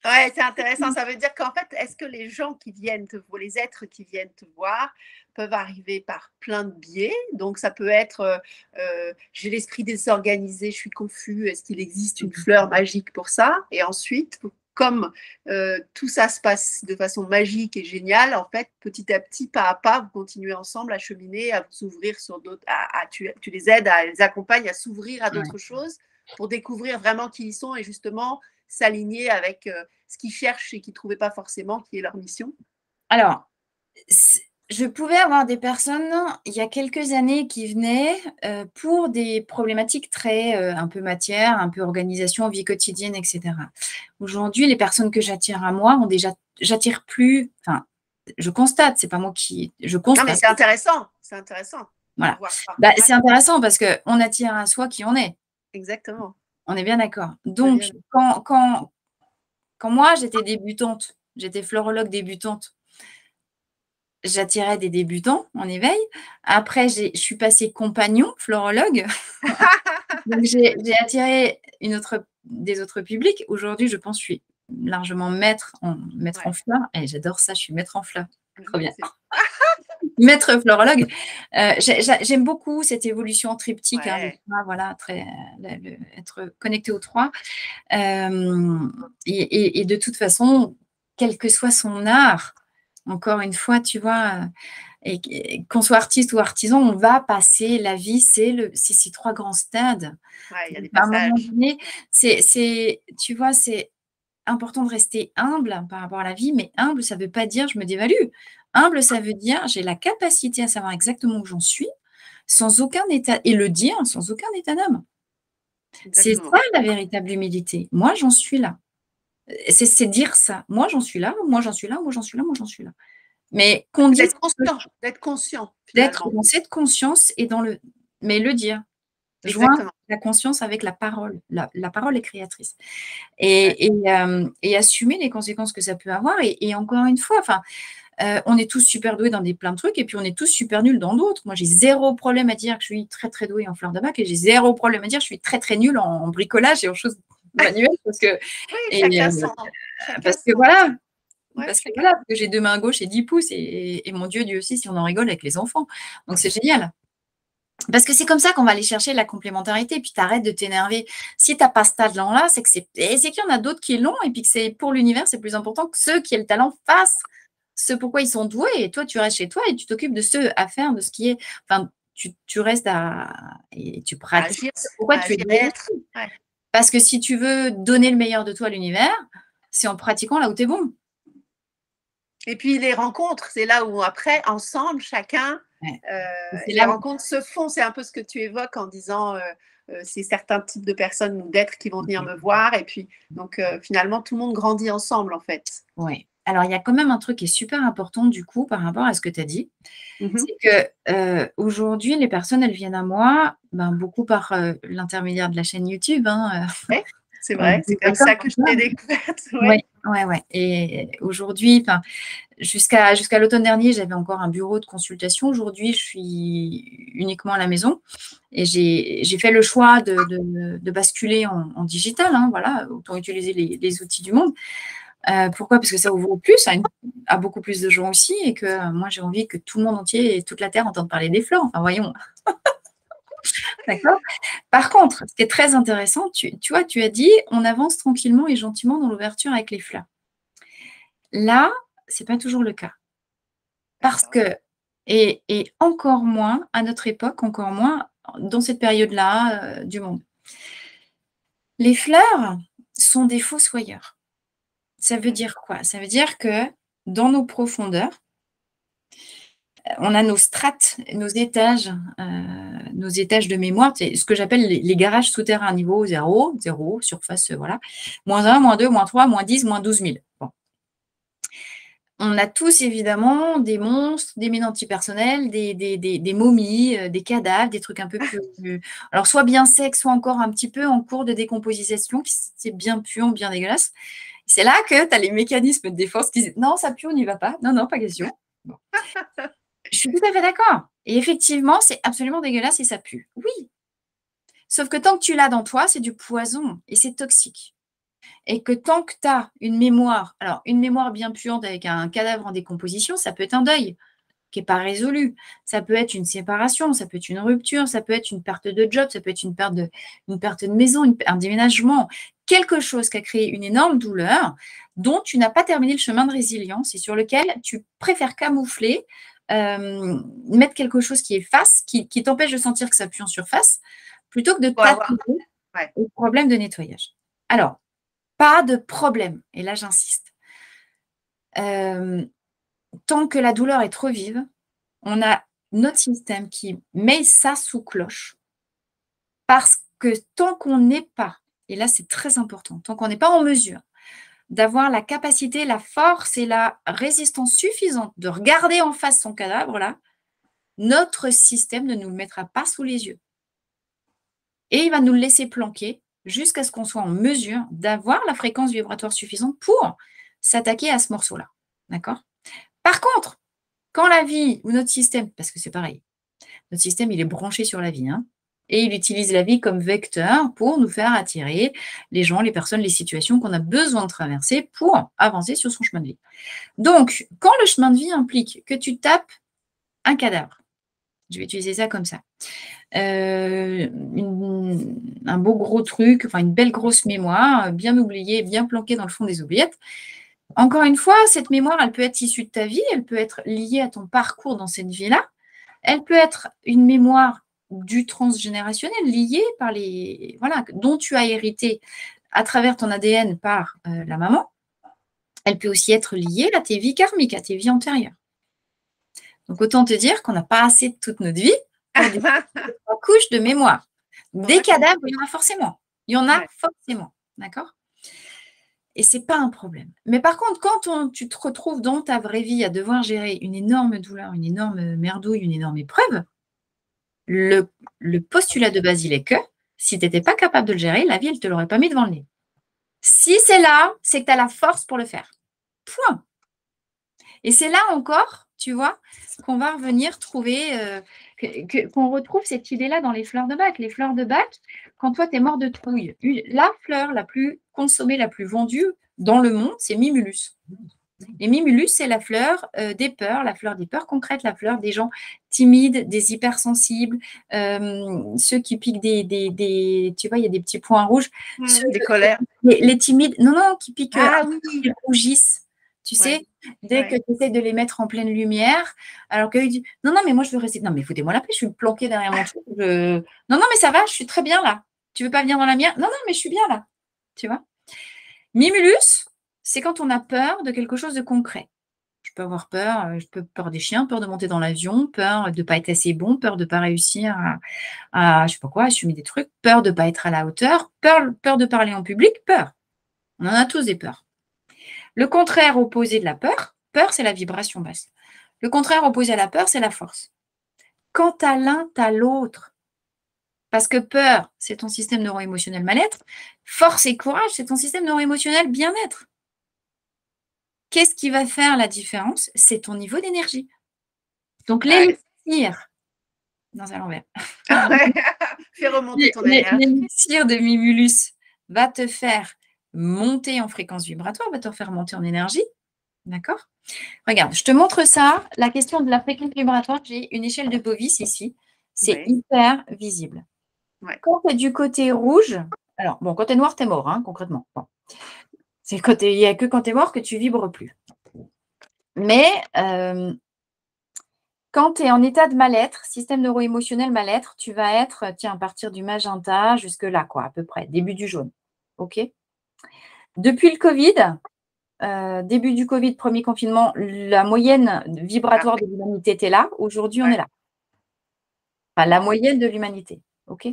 Speaker 1: ouais, c'est intéressant. Ça veut dire qu'en fait, est-ce que les gens qui viennent te voir, les êtres qui viennent te voir, peuvent arriver par plein de biais. Donc, ça peut être j'ai l'esprit désorganisé, je suis confus, est-ce qu'il existe une fleur magique pour ça? Et ensuite, comme tout ça se passe de façon magique et géniale, en fait, petit à petit, pas à pas, vous continuez ensemble à cheminer, à vous ouvrir sur d'autres. Tu les aides, les accompagnes à s'ouvrir à d'autres choses pour découvrir vraiment qui ils sont et justement s'aligner avec ce qu'ils cherchent et qu'ils ne trouvaient pas forcément, qui est leur mission.
Speaker 2: Alors, je pouvais avoir des personnes, il y a quelques années, qui venaient pour des problématiques très un peu matière, un peu organisation, vie quotidienne, etc. Aujourd'hui, les personnes que j'attire à moi j'attire plus, enfin, je constate, c'est pas moi qui, je
Speaker 1: Non, mais
Speaker 2: constate.
Speaker 1: c'est intéressant, c'est intéressant.
Speaker 2: Voilà. Bah, c'est intéressant parce qu'on attire à soi qui on est.
Speaker 1: Exactement.
Speaker 2: On est bien d'accord. Donc, quand moi, j'étais débutante, j'étais florologue débutante, j'attirais des débutants en éveil. Après, je suis passée compagnon florologue. Donc, j'ai attiré des autres publics. Aujourd'hui, je pense que je suis largement maître en fleurs. Et j'adore ça, je suis maître en fleurs. Trop bien. Maître florologue. J'aime beaucoup cette évolution triptyque, voilà, être connecté aux trois. Et de toute façon, quel que soit son art, encore une fois, tu vois, et qu'on soit artiste ou artisan, on va passer la vie, c'est ces trois grands stades.
Speaker 1: Il y a des
Speaker 2: À un moment
Speaker 1: passages.
Speaker 2: donné, tu vois, c'est important de rester humble par rapport à la vie, mais humble, ça ne veut pas dire je me dévalue. Humble, ça veut dire j'ai la capacité à savoir exactement où j'en suis, sans aucun état, et le dire sans aucun état d'âme. C'est ça la véritable humilité. Moi, j'en suis là. C'est dire ça. Moi, j'en suis là, moi, j'en suis là, moi, j'en suis là, moi, j'en suis là. Mais qu'on dise.
Speaker 1: D'être conscient,
Speaker 2: d'être dans cette conscience et mais le dire. Joindre la conscience avec la parole. La parole est créatrice. Et assumer les conséquences que ça peut avoir. Et encore une fois, on est tous super doués dans plein de trucs et puis on est tous super nuls dans d'autres. Moi, j'ai zéro problème à dire que je suis très, très douée en fleurs de bac et j'ai zéro problème à dire que je suis très, très nulle en bricolage et en choses manuelles parce que, voilà. Parce que j'ai 2 mains gauches et 10 pouces et mon Dieu aussi, si on en rigole avec les enfants. Donc, c'est génial. Parce que c'est comme ça qu'on va aller chercher la complémentarité. Puis, tu arrêtes de t'énerver. Si tu n'as pas ce talent-là, c'est qu'il y en a d'autres qui l'ont et puis que c'est pour l'univers, c'est plus important que ceux qui aient le talent fassent ce pourquoi ils sont doués. Et toi, tu restes chez toi et tu t'occupes de ce à faire, de ce qui est. Enfin, tu restes et tu pratiques. Pourquoi tu es doué. Parce que si tu veux donner le meilleur de toi à l'univers, c'est en pratiquant là où tu es bon.
Speaker 1: Et puis les rencontres, c'est là où après, ensemble, chacun, les rencontres se font. C'est un peu ce que tu évoques en disant c'est certains types de personnes ou d'êtres qui vont venir me voir. Et puis, donc finalement, tout le monde grandit ensemble en fait.
Speaker 2: Oui. Alors, il y a quand même un truc qui est super important du coup par rapport à ce que tu as dit. C'est qu'aujourd'hui, les personnes, elles viennent à moi beaucoup par l'intermédiaire de la chaîne YouTube.
Speaker 1: Oui, c'est vrai, c'est comme ça que je t'ai découverte.
Speaker 2: Oui. Et aujourd'hui, jusqu'à l'automne dernier, j'avais encore un bureau de consultation. Aujourd'hui, je suis uniquement à la maison et j'ai fait le choix de basculer en digital. Voilà, autant utiliser les outils du monde. Pourquoi? Parce que ça ouvre plus à beaucoup plus de gens aussi et que moi, j'ai envie que tout le monde entier et toute la Terre entende parler des fleurs. Enfin, voyons. D'accord. Par contre, ce qui est très intéressant, tu vois, tu as dit, on avance tranquillement et gentiment dans l'ouverture avec les fleurs. Là, ce n'est pas toujours le cas. Parce que, et encore moins, à notre époque, encore moins dans cette période-là du monde. Les fleurs sont des fossoyeurs. Ça veut dire quoi? Ça veut dire que dans nos profondeurs, on a nos strates, nos étages de mémoire, c'est ce que j'appelle les garages souterrains, niveau 0, 0, surface, voilà, -1, -2, -3, -10, -12 000. Bon. On a tous évidemment des monstres, des mines antipersonnelles, des momies, des cadavres, des trucs un peu plus. Alors, soit bien secs, soit encore un petit peu en cours de décomposition, qui c'est bien puant, bien dégueulasse. C'est là que tu as les mécanismes de défense qui disent non, ça pue, on n'y va pas. Non, non, pas question. Bon. Je suis tout à fait d'accord. Et effectivement, c'est absolument dégueulasse et ça pue. Oui. Sauf que tant que tu l'as dans toi, c'est du poison et c'est toxique. Et que tant que tu as une mémoire, alors une mémoire bien puante avec un cadavre en décomposition, ça peut être un deuil qui n'est pas résolu. Ça peut être une séparation, ça peut être une rupture, ça peut être une perte de job, ça peut être une perte de maison, un déménagement, quelque chose qui a créé une énorme douleur dont tu n'as pas terminé le chemin de résilience et sur lequel tu préfères camoufler, mettre quelque chose qui efface, qui t'empêche de sentir que ça pue en surface, plutôt que de t'atteler au problème de nettoyage. Alors, pas de problème, et là j'insiste. Tant que la douleur est trop vive, on a notre système qui met ça sous cloche. Parce que tant qu'on n'est pas, et là c'est très important, tant qu'on n'est pas en mesure d'avoir la capacité, la force et la résistance suffisante de regarder en face son cadavre, là, notre système ne nous le mettra pas sous les yeux. Et il va nous le laisser planquer jusqu'à ce qu'on soit en mesure d'avoir la fréquence vibratoire suffisante pour s'attaquer à ce morceau-là. D'accord ? Par contre, quand la vie ou notre système, parce que c'est pareil, notre système, il est branché sur la vie, hein, et il utilise la vie comme vecteur pour nous faire attirer les gens, les personnes, les situations qu'on a besoin de traverser pour avancer sur son chemin de vie. Donc, quand le chemin de vie implique que tu tapes un cadavre, je vais utiliser ça comme ça, un beau gros truc, enfin une belle grosse mémoire, bien oubliée, bien planquée dans le fond des oubliettes. Encore une fois, cette mémoire, elle peut être issue de ta vie, elle peut être liée à ton parcours dans cette vie-là, elle peut être une mémoire du transgénérationnel liée par les, voilà, dont tu as hérité à travers ton ADN par la maman. Elle peut aussi être liée à tes vies karmiques, à tes vies antérieures. Donc, autant te dire qu'on n'a pas assez de toute notre vie pour des couches de mémoire. Des cadavres, il y en a forcément. Il y en a forcément. D'accord ? Et ce n'est pas un problème. Mais par contre, quand tu te retrouves dans ta vraie vie à devoir gérer une énorme douleur, une énorme merdouille, une énorme épreuve, le postulat de base, il est que si tu n'étais pas capable de le gérer, la vie, elle ne te l'aurait pas mis devant le nez. Si c'est là, c'est que tu as la force pour le faire. Point. Et c'est là encore, tu vois, qu'on va revenir trouver, qu'on retrouve cette idée-là dans les fleurs de bac. Les fleurs de bac, quand toi, tu es mort de trouille, la fleur la plus consommée, la plus vendue dans le monde, c'est Mimulus. Et Mimulus, c'est la fleur des peurs, la fleur des peurs concrètes, la fleur des gens timides, des hypersensibles, ceux qui piquent tu vois, il y a des petits points rouges.
Speaker 1: Des colères.
Speaker 2: Les timides, non, qui piquent,
Speaker 1: qui
Speaker 2: rougissent. Tu sais, dès que tu essaies de les mettre en pleine lumière, alors qu'eux, ils disent non, mais moi, je veux rester. Non, mais foutez-moi la paix, je suis planquée derrière mon truc. Non, mais ça va, je suis très bien là. Tu veux pas venir dans la mienne? Non, mais je suis bien là. Tu vois? Mimulus, c'est quand on a peur de quelque chose de concret. Je peux avoir peur, peur des chiens, peur de monter dans l'avion, peur de ne pas être assez bon, peur de ne pas réussir à je sais pas quoi, assumer des trucs, peur de ne pas être à la hauteur, peur de parler en public, peur. On en a tous des peurs. Le contraire opposé de la peur, c'est la vibration basse. Le contraire opposé à la peur, c'est la force. Quand tu as l'un, tu as l'autre. Parce que peur, c'est ton système neuro-émotionnel mal-être. Force et courage, c'est ton système neuro-émotionnel bien-être. Qu'est-ce qui va faire la différence? C'est ton niveau d'énergie. Donc, l'élixir, dans un l'envers.
Speaker 1: Fais remonter ton énergie.
Speaker 2: L'élixir de Mimulus va te faire monter en fréquence vibratoire, va te faire monter en énergie. D'accord? Regarde, je te montre ça. La question de la fréquence vibratoire, j'ai une échelle de Bovis ici. C'est hyper visible. Quand tu es du côté rouge, alors, bon, quand tu es noir, tu es mort, hein, concrètement. Bon. Il n'y a que quand tu es mort que tu vibres plus. Mais quand tu es en état de mal-être, système neuro-émotionnel mal-être, tu vas être, tiens, à partir du magenta jusque là, quoi, à peu près, début du jaune. OK? Depuis le Covid, début du Covid, premier confinement, la moyenne vibratoire de l'humanité était là. Aujourd'hui, on est là. Enfin, la moyenne de l'humanité. OK ?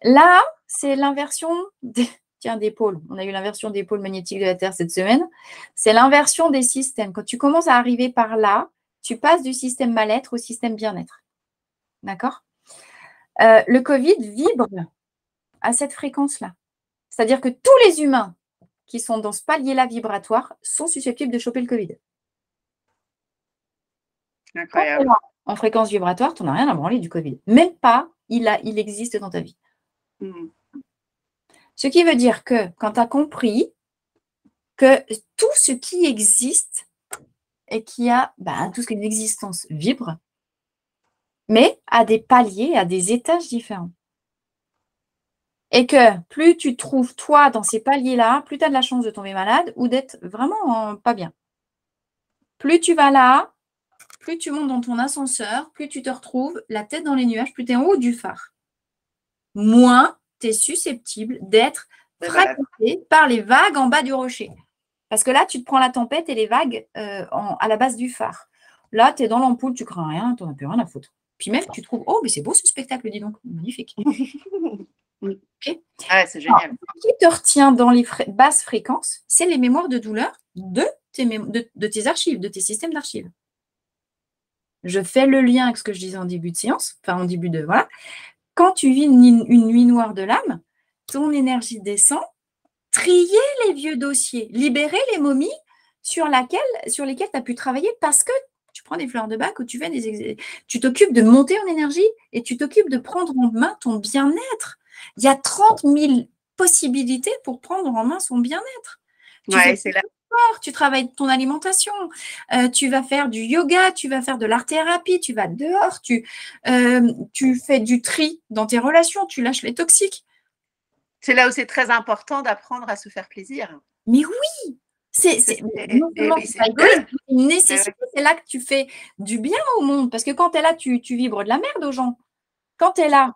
Speaker 2: Là, c'est l'inversion des pôles. On a eu l'inversion des pôles magnétiques de la Terre cette semaine. C'est l'inversion des systèmes. Quand tu commences à arriver par là, tu passes du système mal-être au système bien-être. D'accord ? Le Covid vibre à cette fréquence-là. C'est-à-dire que tous les humains qui sont dans ce palier-là vibratoire sont susceptibles de choper le Covid.
Speaker 1: Incroyable.
Speaker 2: Quand tu es en fréquence vibratoire, tu n'as rien à branler du Covid. Même pas, il existe dans ta vie. Ce qui veut dire que quand tu as compris que tout ce qui existe et qui a tout ce qui est l'existence vibre, mais à des paliers, à des étages différents. Et que plus tu trouves toi dans ces paliers-là, plus tu as de la chance de tomber malade ou d'être vraiment pas bien. Plus tu vas là, plus tu montes dans ton ascenseur, plus tu te retrouves la tête dans les nuages, plus tu es en haut du phare. Moins tu es susceptible d'être fracassé par les vagues en bas du rocher. Parce que là, tu te prends la tempête et les vagues à la base du phare. Là, tu es dans l'ampoule, tu crains rien, tu n'en as plus rien à foutre. Puis même, tu trouves, oh, mais c'est beau ce spectacle, dis donc, magnifique. Okay.
Speaker 1: Ah, c'est génial.
Speaker 2: Alors, ce qui te retient dans les basses fréquences, c'est les mémoires de douleur de tes archives, de tes systèmes d'archives. Je fais le lien avec ce que je disais en début de séance, enfin en début de... Voilà. Quand tu vis une nuit noire de l'âme, ton énergie descend, trier les vieux dossiers, libérer les momies sur lesquelles tu as pu travailler parce que tu prends des fleurs de bac ou tu t'occupes de monter en énergie et tu t'occupes de prendre en main ton bien-être. Il y a 30 000 possibilités pour prendre en main son bien-être. Tu travailles ton alimentation, tu vas faire du yoga, tu vas faire de l'art-thérapie, tu vas dehors, tu fais du tri dans tes relations, tu lâches les toxiques.
Speaker 1: C'est là où c'est très important d'apprendre à se faire plaisir.
Speaker 2: Mais oui, c'est une nécessité. C'est là que tu fais du bien au monde. Parce que quand tu es là, tu vibres de la merde aux gens. Quand tu es là,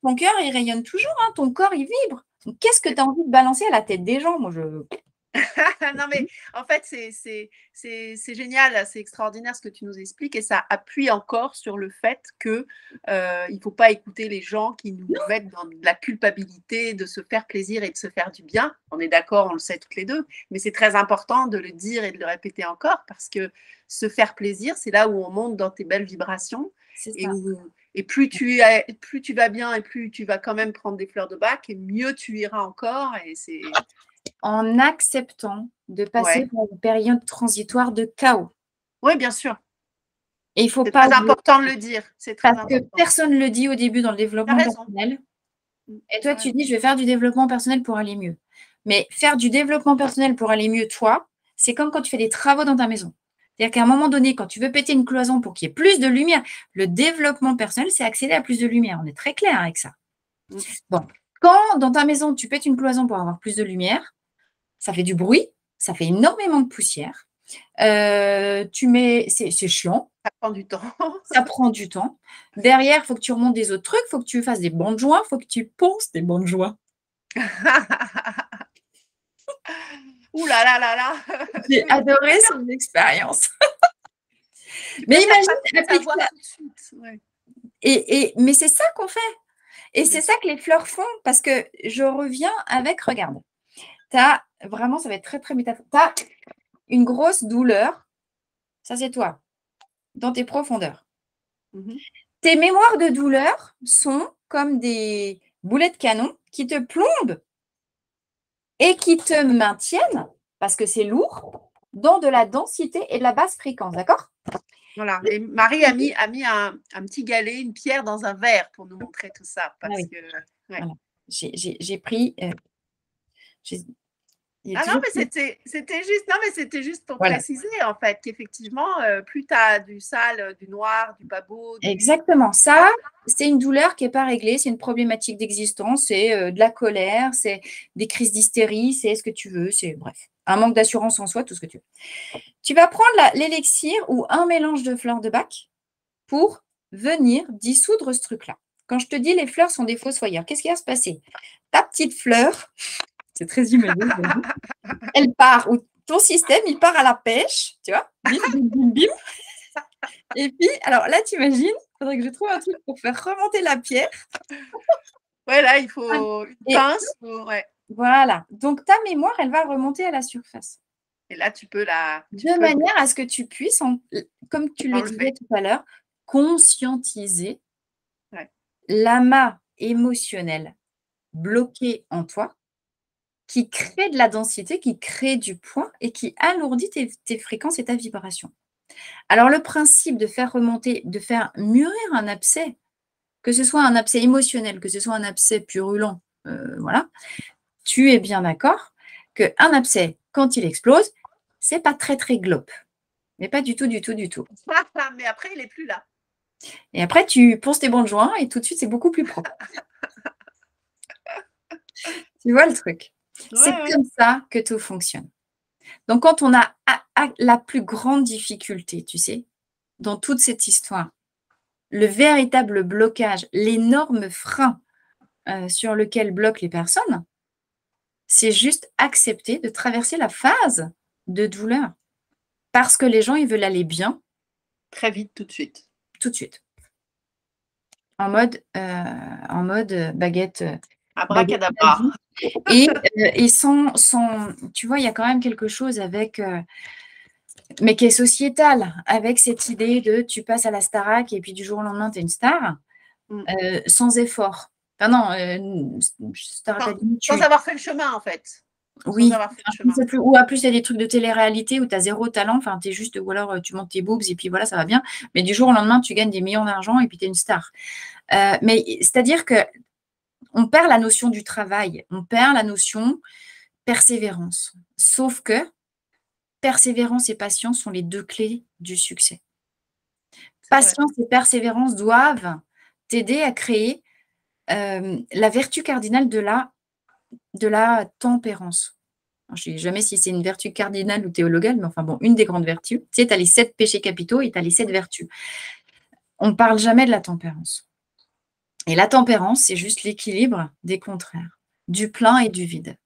Speaker 2: ton cœur, il rayonne toujours. Hein, ton corps, il vibre. Qu'est-ce que tu as envie de balancer à la tête des gens ? Moi,
Speaker 1: non, mais en fait, c'est génial, c'est extraordinaire ce que tu nous expliques et ça appuie encore sur le fait qu'il ne faut pas écouter les gens qui nous mettent dans de la culpabilité de se faire plaisir et de se faire du bien. On est d'accord, on le sait toutes les deux, mais c'est très important de le dire et de le répéter encore parce que se faire plaisir, c'est là où on monte dans tes belles vibrations et plus tu vas bien et plus tu vas quand même prendre des fleurs de bac et mieux tu iras encore et c'est...
Speaker 2: En acceptant de passer par une période transitoire de chaos.
Speaker 1: Oui, bien sûr.
Speaker 2: Et il faut
Speaker 1: pas. C'est très important de le dire. C'est très
Speaker 2: parce que personne ne le dit au début dans le développement personnel. Et toi, tu dis, je vais faire du développement personnel pour aller mieux. Mais faire du développement personnel pour aller mieux, toi, c'est comme quand tu fais des travaux dans ta maison. C'est-à-dire qu'à un moment donné, quand tu veux péter une cloison pour qu'il y ait plus de lumière, le développement personnel, c'est accéder à plus de lumière. On est très clair avec ça. Bon, quand dans ta maison, tu pètes une cloison pour avoir plus de lumière, ça fait du bruit, ça fait énormément de poussière. C'est chiant.
Speaker 1: Ça prend du temps.
Speaker 2: Ça prend du temps. Derrière, il faut que tu remontes des autres trucs, il faut que tu fasses des bancs de joints, il faut que tu ponces des bancs de joints.
Speaker 1: Ouh là là là là.
Speaker 2: J'ai adoré son expérience. Mais imagine, mais c'est ça qu'on fait. Et c'est ça que les fleurs font, parce que je reviens avec, regarde, vraiment, ça va être très, très métaphorique. Tu as une grosse douleur, ça c'est toi, dans tes profondeurs. Tes mémoires de douleur sont comme des boulets de canon qui te plombent et qui te maintiennent, parce que c'est lourd, dans de la densité et de la basse fréquence, d'accord ?
Speaker 1: Voilà. Et Marie a mis un petit galet, une pierre dans un verre pour nous montrer tout ça. Parce que,
Speaker 2: voilà. J'ai pris...
Speaker 1: non, mais c'était juste pour préciser, en fait, qu'effectivement, plus tu as du sale, du noir, du pas beau.
Speaker 2: Exactement. Ça, c'est une douleur qui n'est pas réglée, c'est une problématique d'existence, c'est de la colère, c'est des crises d'hystérie, c'est ce que tu veux, c'est bref, un manque d'assurance en soi, tout ce que tu veux. Tu vas prendre l'élixir ou un mélange de fleurs de bac pour venir dissoudre ce truc-là. Quand je te dis les fleurs sont des fossoyeurs, qu'est-ce qui va se passer ? Ta petite fleur, c'est très imagé, elle part, ou ton système, il part à la pêche, tu vois, bim, bim, bim, bim. Et puis, alors là, t'imagines, il faudrait que je trouve un truc pour faire remonter la pierre.
Speaker 1: Ouais, là, il faut une
Speaker 2: Et
Speaker 1: pince. Ouais.
Speaker 2: voilà. Donc, ta mémoire, elle va remonter à la surface.
Speaker 1: Et là, tu peux
Speaker 2: De manière à ce que tu puisses, comme tu le disais
Speaker 1: l'enlever.
Speaker 2: tout à l'heure, conscientiser
Speaker 1: Ouais.
Speaker 2: l'amas émotionnel bloqué en toi, qui crée de la densité, qui crée du poids et qui alourdit tes fréquences et ta vibration. Alors, le principe de faire remonter, de faire mûrir un abcès, que ce soit un abcès émotionnel, que ce soit un abcès purulent, voilà, tu es bien d'accord qu'un abcès, quand il explose, c'est pas très, très globe. Mais pas du tout, du tout, du tout.
Speaker 1: Mais après, il n'est plus là.
Speaker 2: Et après, tu ponces tes bons joints et tout de suite, c'est beaucoup plus propre. Tu vois le truc? C'est comme ça que tout fonctionne. Donc, quand on a la plus grande difficulté, tu sais, dans toute cette histoire, le véritable blocage, l'énorme frein sur lequel bloquent les personnes, c'est juste accepter de traverser la phase de douleur. Parce que les gens, ils veulent aller bien.
Speaker 1: Très vite, tout de suite.
Speaker 2: Tout de suite. En mode baguette.
Speaker 1: Abracadabra.
Speaker 2: Et sans, tu vois, il y a quand même quelque chose avec, mais qui est sociétal, avec cette idée de tu passes à la Starac et puis du jour au lendemain, tu es une star, sans effort. Enfin non, Star Academy,
Speaker 1: sans avoir fait le chemin, en fait.
Speaker 2: Oui,
Speaker 1: sans avoir fait le chemin.
Speaker 2: ou à plus, il y a des trucs de télé-réalité où tu as zéro talent, enfin, tu es juste, ou alors tu montes tes boobs et puis voilà, ça va bien. Mais du jour au lendemain, tu gagnes des millions d'argent et puis tu es une star. Mais c'est-à-dire que on perd la notion du travail, on perd la notion persévérance. Sauf que persévérance et patience sont les deux clés du succès. Patience et persévérance doivent t'aider à créer la vertu cardinale de la tempérance. Alors, je ne sais jamais si c'est une vertu cardinale ou théologale, mais enfin bon, une des grandes vertus. Tu sais, tu as les 7 péchés capitaux et tu as les 7 vertus. On ne parle jamais de la tempérance. Et la tempérance, c'est juste l'équilibre des contraires, du plein et du vide.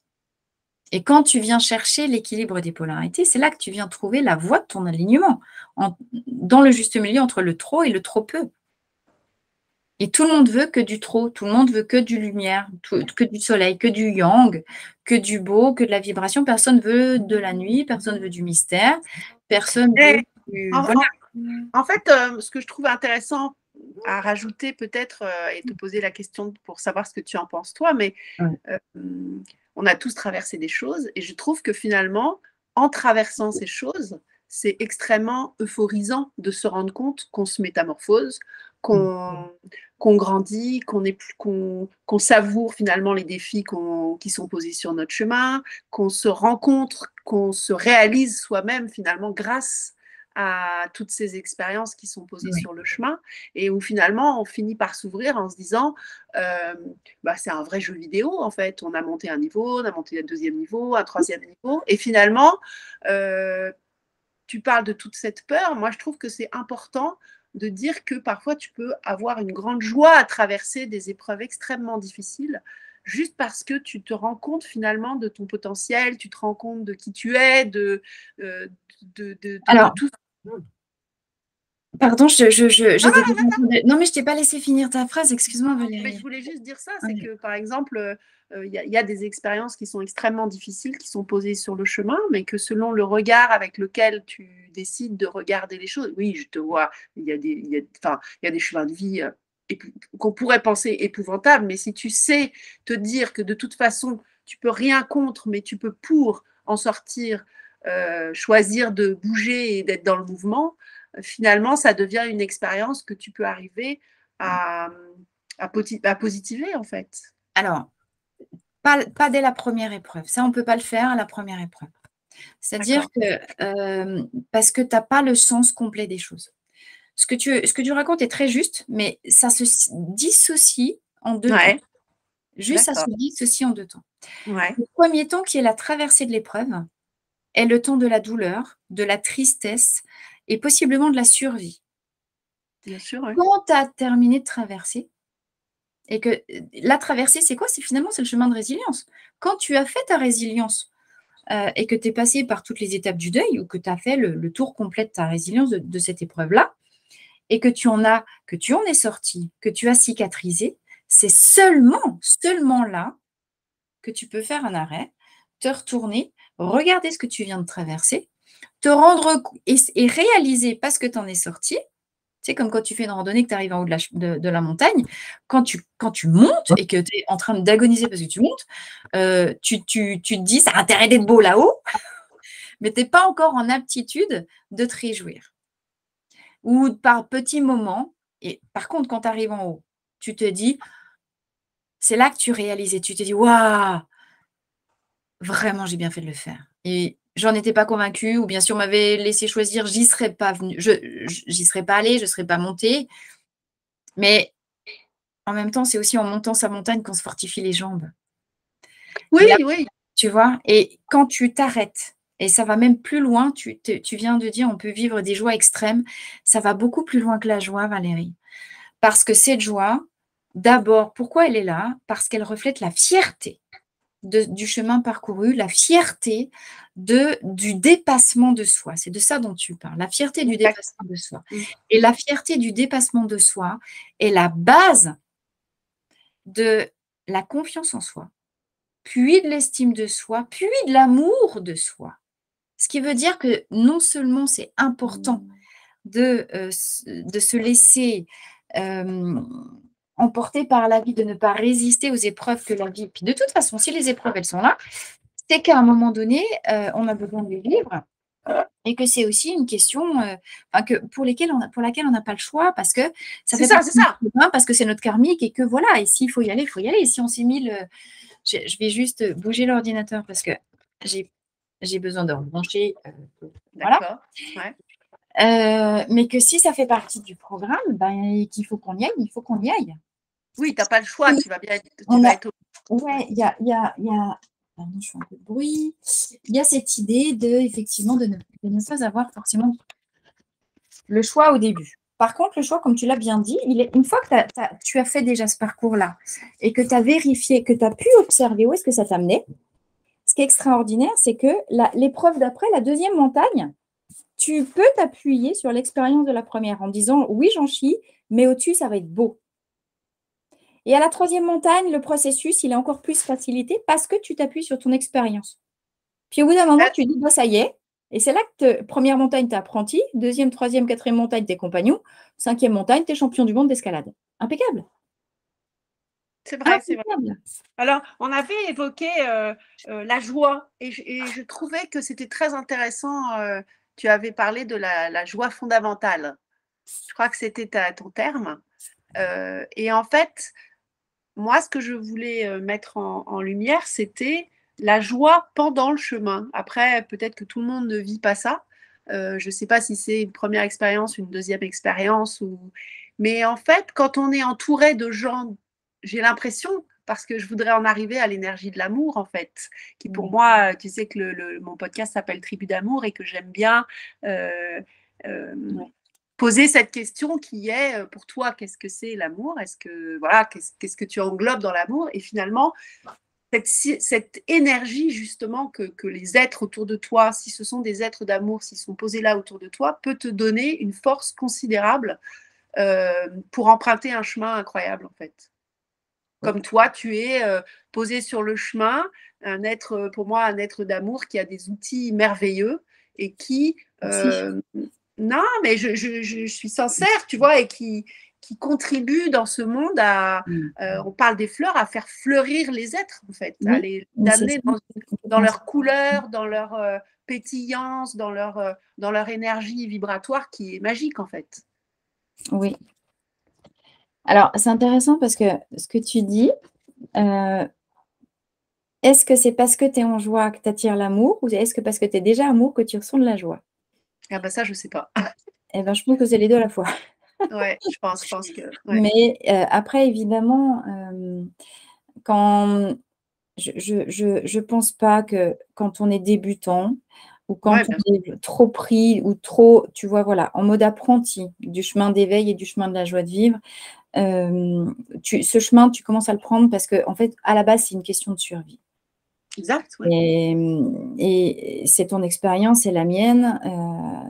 Speaker 2: Et quand tu viens chercher l'équilibre des polarités, c'est là que tu viens trouver la voie de ton alignement, dans le juste milieu entre le trop et le trop peu. Et tout le monde veut que du trop, tout le monde veut que du lumière, que du soleil, que du yang, que du beau, que de la vibration. Personne veut de la nuit, personne veut du mystère, personne veut du… Voilà.
Speaker 1: En fait, ce que je trouve intéressant à rajouter peut-être et te poser la question pour savoir ce que tu en penses toi, mais on a tous traversé des choses et je trouve que finalement, en traversant ces choses, c'est extrêmement euphorisant de se rendre compte qu'on se métamorphose, qu'on grandit, qu'on savoure finalement les défis qui sont posés sur notre chemin, qu'on se rencontre, qu'on se réalise soi-même finalement grâce à toutes ces expériences qui sont posées sur le chemin et où finalement on finit par s'ouvrir en se disant c'est un vrai jeu vidéo en fait. On a monté un niveau, on a monté un deuxième niveau, un troisième niveau et finalement tu parles de toute cette peur. Moi je trouve que c'est important de dire que parfois tu peux avoir une grande joie à traverser des épreuves extrêmement difficiles juste parce que tu te rends compte finalement de ton potentiel, tu te rends compte de qui tu es, de tout.
Speaker 2: Pardon, non, mais je t'ai pas laissé finir ta phrase, excuse-moi Valérie.
Speaker 1: Mais je voulais juste dire ça, c'est que par exemple, il y a des expériences qui sont extrêmement difficiles, qui sont posées sur le chemin, mais que selon le regard avec lequel tu décides de regarder les choses, oui, je te vois, il y a des chemins de vie qu'on pourrait penser épouvantables, mais si tu sais te dire que de toute façon, tu peux rien contre, mais tu peux pour en sortir, choisir de bouger et d'être dans le mouvement, finalement, ça devient une expérience que tu peux arriver à positiver, en fait.
Speaker 2: Alors, pas dès la première épreuve. Ça, on ne peut pas le faire à la première épreuve. C'est-à-dire que, parce que tu n'as pas le sens complet des choses. Ce que tu racontes est très juste, mais ça se dissocie en deux temps. Juste, ça se dissocie en deux temps. Le premier temps, qui est la traversée de l'épreuve, est le temps de la douleur, de la tristesse et possiblement de la survie.
Speaker 1: Bien sûr, oui.
Speaker 2: Quand tu as terminé de traverser, et que la traversée, c'est quoi? C'est finalement, c'est le chemin de résilience. Quand tu as fait ta résilience, et que tu es passé par toutes les étapes du deuil ou que tu as fait le tour complet de ta résilience de cette épreuve-là et que tu en es sorti, que tu as cicatrisé, c'est seulement là que tu peux faire un arrêt, te retourner, regarder ce que tu viens de traverser, te rendre et réaliser parce que tu en es sorti. C'est comme quand tu fais une randonnée, que tu arrives en haut de la montagne, quand tu montes et que tu es en train d'agoniser parce que tu montes, tu te dis, ça a intérêt d'être beau là-haut, mais tu n'es pas encore en aptitude de te réjouir. Ou par petits moments, et par contre, quand tu arrives en haut, tu te dis, c'est là que tu réalises et tu te dis, waouh, vraiment, j'ai bien fait de le faire. Et j'en étais pas convaincue, ou bien si on m'avait laissé choisir, j'y serais pas venue, j'y serais pas allée, je serais pas montée. Mais en même temps, c'est aussi en montant sa montagne qu'on se fortifie les jambes.
Speaker 1: Oui,
Speaker 2: là,
Speaker 1: oui.
Speaker 2: tu vois, et quand tu t'arrêtes, et ça va même plus loin, tu viens de dire, on peut vivre des joies extrêmes, ça va beaucoup plus loin que la joie, Valérie. Parce que cette joie, d'abord, pourquoi elle est là? Parce qu'elle reflète la fierté du chemin parcouru, la fierté du dépassement de soi. C'est de ça dont tu parles, la fierté du dépassement de soi. Et la fierté du dépassement de soi est la base de la confiance en soi, puis de l'estime de soi, puis de l'amour de soi. Ce qui veut dire que non seulement c'est important de se laisser emporter par la vie, de ne pas résister aux épreuves que la vie. Puis de toute façon, si les épreuves, elles sont là, c'est qu'à un moment donné, on a besoin de les vivre et que c'est aussi une question pour laquelle on n'a pas le choix parce que ça fait partie du programme, parce que c'est notre karmique et que voilà, et s'il faut y aller, il faut y aller. Et si on s'est mis je vais juste bouger l'ordinateur parce que j'ai besoin de rebrancher. Voilà. Mais que si ça fait partie du programme, qu'il faut qu'on y aille, il faut qu'on y aille.
Speaker 1: Oui, tu n'as pas le choix, tu vas bien être.
Speaker 2: Ouais, il y a pardon, je fais un peu de bruit. Il y a cette idée effectivement de ne pas avoir forcément le choix au début. Par contre, le choix, comme tu l'as bien dit, une fois que tu as fait déjà ce parcours-là et que tu as vérifié, que tu as pu observer où est-ce que ça t'amenait, ce qui est extraordinaire, c'est que l'épreuve d'après, la deuxième montagne, tu peux t'appuyer sur l'expérience de la première en disant « oui, j'en chie, mais au-dessus, ça va être beau ». Et à la troisième montagne, le processus, il est encore plus facilité parce que tu t'appuies sur ton expérience. Puis au bout d'un moment, tu dis, ça y est. Et c'est là que première montagne, tu es apprenti. Deuxième, troisième, quatrième montagne, tu es compagnon. Cinquième montagne, tu es champion du monde d'escalade. Impeccable.
Speaker 1: C'est vrai, c'est vrai. Alors, on avait évoqué la joie et je trouvais que c'était très intéressant. Tu avais parlé de la joie fondamentale. Je crois que c'était ton terme. Et en fait, moi, ce que je voulais mettre en lumière, c'était la joie pendant le chemin. Après, peut-être que tout le monde ne vit pas ça. Je ne sais pas si c'est une première expérience, une deuxième expérience. Mais en fait, quand on est entouré de gens, j'ai l'impression, parce que je voudrais en arriver à l'énergie de l'amour, en fait, qui pour moi, tu sais que mon podcast s'appelle Tribu d'amour et que j'aime bien poser cette question qui est pour toi, qu'est-ce que c'est l'amour? Est-ce que voilà, qu'est-ce que tu englobes dans l'amour? Et finalement, cette énergie justement que les êtres autour de toi, si ce sont des êtres d'amour, s'ils sont posés là autour de toi, peut te donner une force considérable pour emprunter un chemin incroyable en fait. Comme toi, tu es posé sur le chemin, pour moi, un être d'amour qui a des outils merveilleux et qui non, mais je suis sincère, tu vois, et qui contribue dans ce monde on parle des fleurs, à faire fleurir les êtres, en fait, à les amener dans leur couleur, dans leur pétillance, dans leur énergie vibratoire qui est magique, en fait.
Speaker 2: Oui. Alors, c'est intéressant parce que ce que tu dis, est-ce que c'est parce que tu es en joie que tu attires l'amour ou est-ce que parce que tu es déjà amour que tu ressens de la joie?
Speaker 1: Ah ben ça, je ne sais pas.
Speaker 2: Eh ben, je pense que c'est les deux à la fois.
Speaker 1: Ouais, je pense que.
Speaker 2: Ouais. Mais après, évidemment, quand je pense pas que quand on est débutant ou quand on est trop pris ou trop, tu vois, voilà, en mode apprenti du chemin d'éveil et du chemin de la joie de vivre, ce chemin, tu commences à le prendre parce que, en fait, à la base, c'est une question de survie.
Speaker 1: Exact, oui.
Speaker 2: Et c'est ton expérience et la mienne.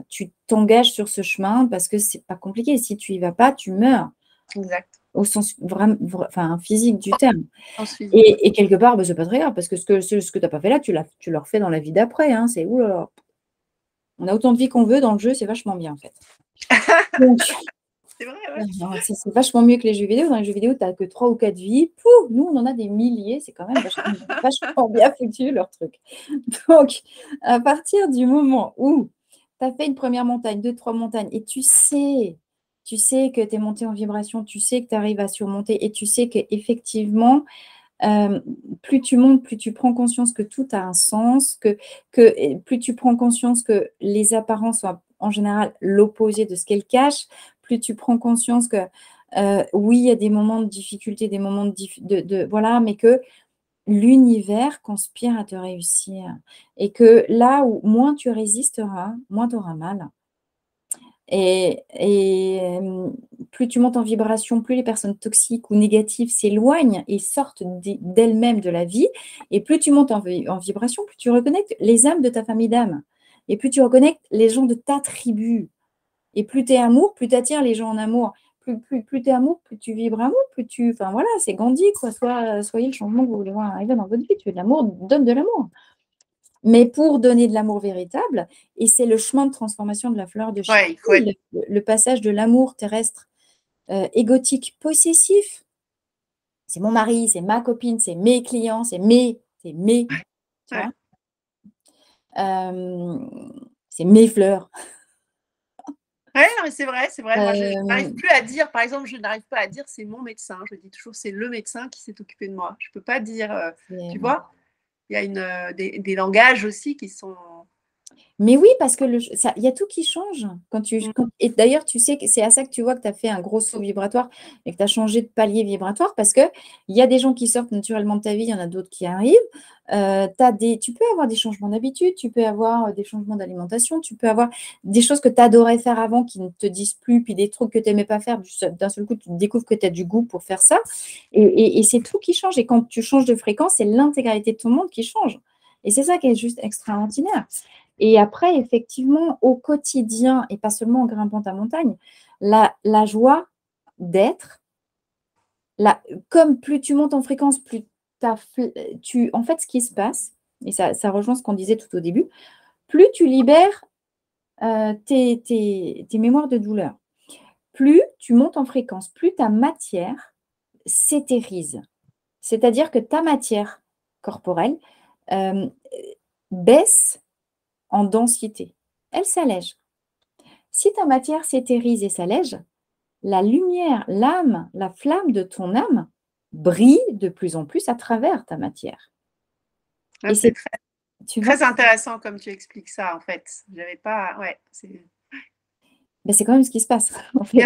Speaker 2: Tu t'engages sur ce chemin parce que c'est pas compliqué. Si tu y vas pas, tu meurs
Speaker 1: Exact.
Speaker 2: au sens vraiment, enfin, physique du terme.
Speaker 1: Sens physique, ouais.
Speaker 2: Et quelque part, c'est pas très grave parce que ce que tu n'as pas fait là, tu le refais dans la vie d'après. Hein. C'est oulala. On a autant de vie qu'on veut dans le jeu, c'est vachement bien en fait. Donc,
Speaker 1: C'est vrai, ouais.
Speaker 2: c'est vachement mieux que les jeux vidéo. Dans les jeux vidéo, tu n'as que 3 ou 4 vies. Pouf, nous, on en a des milliers. C'est quand même vachement bien foutu leur truc. Donc, à partir du moment où tu as fait une première montagne, 2, 3 montagnes, et tu sais que tu es monté en vibration, tu sais que tu arrives à surmonter, et tu sais qu'effectivement, plus tu montes, plus tu prends conscience que tout a un sens, que plus tu prends conscience que les apparences sont en général l'opposé de ce qu'elles cachent, plus tu prends conscience que oui, il y a des moments de difficulté, des moments voilà, mais que l'univers conspire à te réussir. Et que là où moins tu résisteras, moins tu auras mal. Et plus tu montes en vibration, plus les personnes toxiques ou négatives s'éloignent et sortent d'elles-mêmes de la vie. Et plus tu montes en vibration, plus tu reconnectes les âmes de ta famille d'âmes. Et plus tu reconnectes les gens de ta tribu. Et plus tu es amour, plus tu attires les gens en amour. Plus tu es amour, plus tu vibres amour, plus tu. Enfin voilà, c'est Gandhi, quoi. Soyez le changement que vous voulez voir arriver dans votre vie. Tu veux de l'amour, donne de l'amour. Mais pour donner de l'amour véritable, et c'est le chemin de transformation de la fleur de
Speaker 1: Ouais, il faut
Speaker 2: Chicout, le passage de l'amour terrestre égotique possessif. C'est mon mari, c'est ma copine, c'est mes clients, c'est mes, tu
Speaker 1: ouais.
Speaker 2: vois. C'est mes fleurs.
Speaker 1: Ouais, non, mais c'est vrai, c'est vrai. Moi, je n'arrive
Speaker 2: Euh,
Speaker 1: plus à dire, par exemple, je n'arrive pas à dire c'est mon médecin. Je dis toujours c'est le médecin qui s'est occupé de moi. Je peux pas dire, tu vois, il y a des langages aussi qui sont.
Speaker 2: Mais oui, parce que il y a tout qui change.
Speaker 1: Mm.
Speaker 2: Et d'ailleurs, tu sais que c'est à ça que tu vois que tu as fait un gros saut vibratoire et que tu as changé de palier vibratoire parce qu'il y a des gens qui sortent naturellement de ta vie, il y en a d'autres qui arrivent. Tu peux avoir des changements d'habitude, tu peux avoir des changements d'alimentation, tu peux avoir des choses que tu adorais faire avant qui ne te disent plus, puis des trucs que tu n'aimais pas faire. D'un seul coup, tu découvres que tu as du goût pour faire ça. Et c'est tout qui change. Et quand tu changes de fréquence, c'est l'intégralité de ton monde qui change. Et c'est ça qui est juste extraordinaire. Et après, effectivement, au quotidien, et pas seulement en grimpant ta montagne, la joie d'être, comme plus tu montes en fréquence, plus en fait, ce qui se passe, et ça rejoint ce qu'on disait tout au début, plus tu libères tes mémoires de douleur, plus tu montes en fréquence, plus ta matière s'éthérise. C'est-à-dire que ta matière corporelle euh, baisse en densité. Elle s'allège. Si ta matière s'éthérise et s'allège, la lumière, l'âme, la flamme de ton âme brille de plus en plus à travers ta matière.
Speaker 1: Là,
Speaker 2: Et
Speaker 1: c'est
Speaker 2: c'est,
Speaker 1: très,
Speaker 2: tu vois,
Speaker 1: très intéressant comme tu expliques ça, en fait. J'avais pas. Ouais,
Speaker 2: ben c'est quand même ce qui se passe, en fait.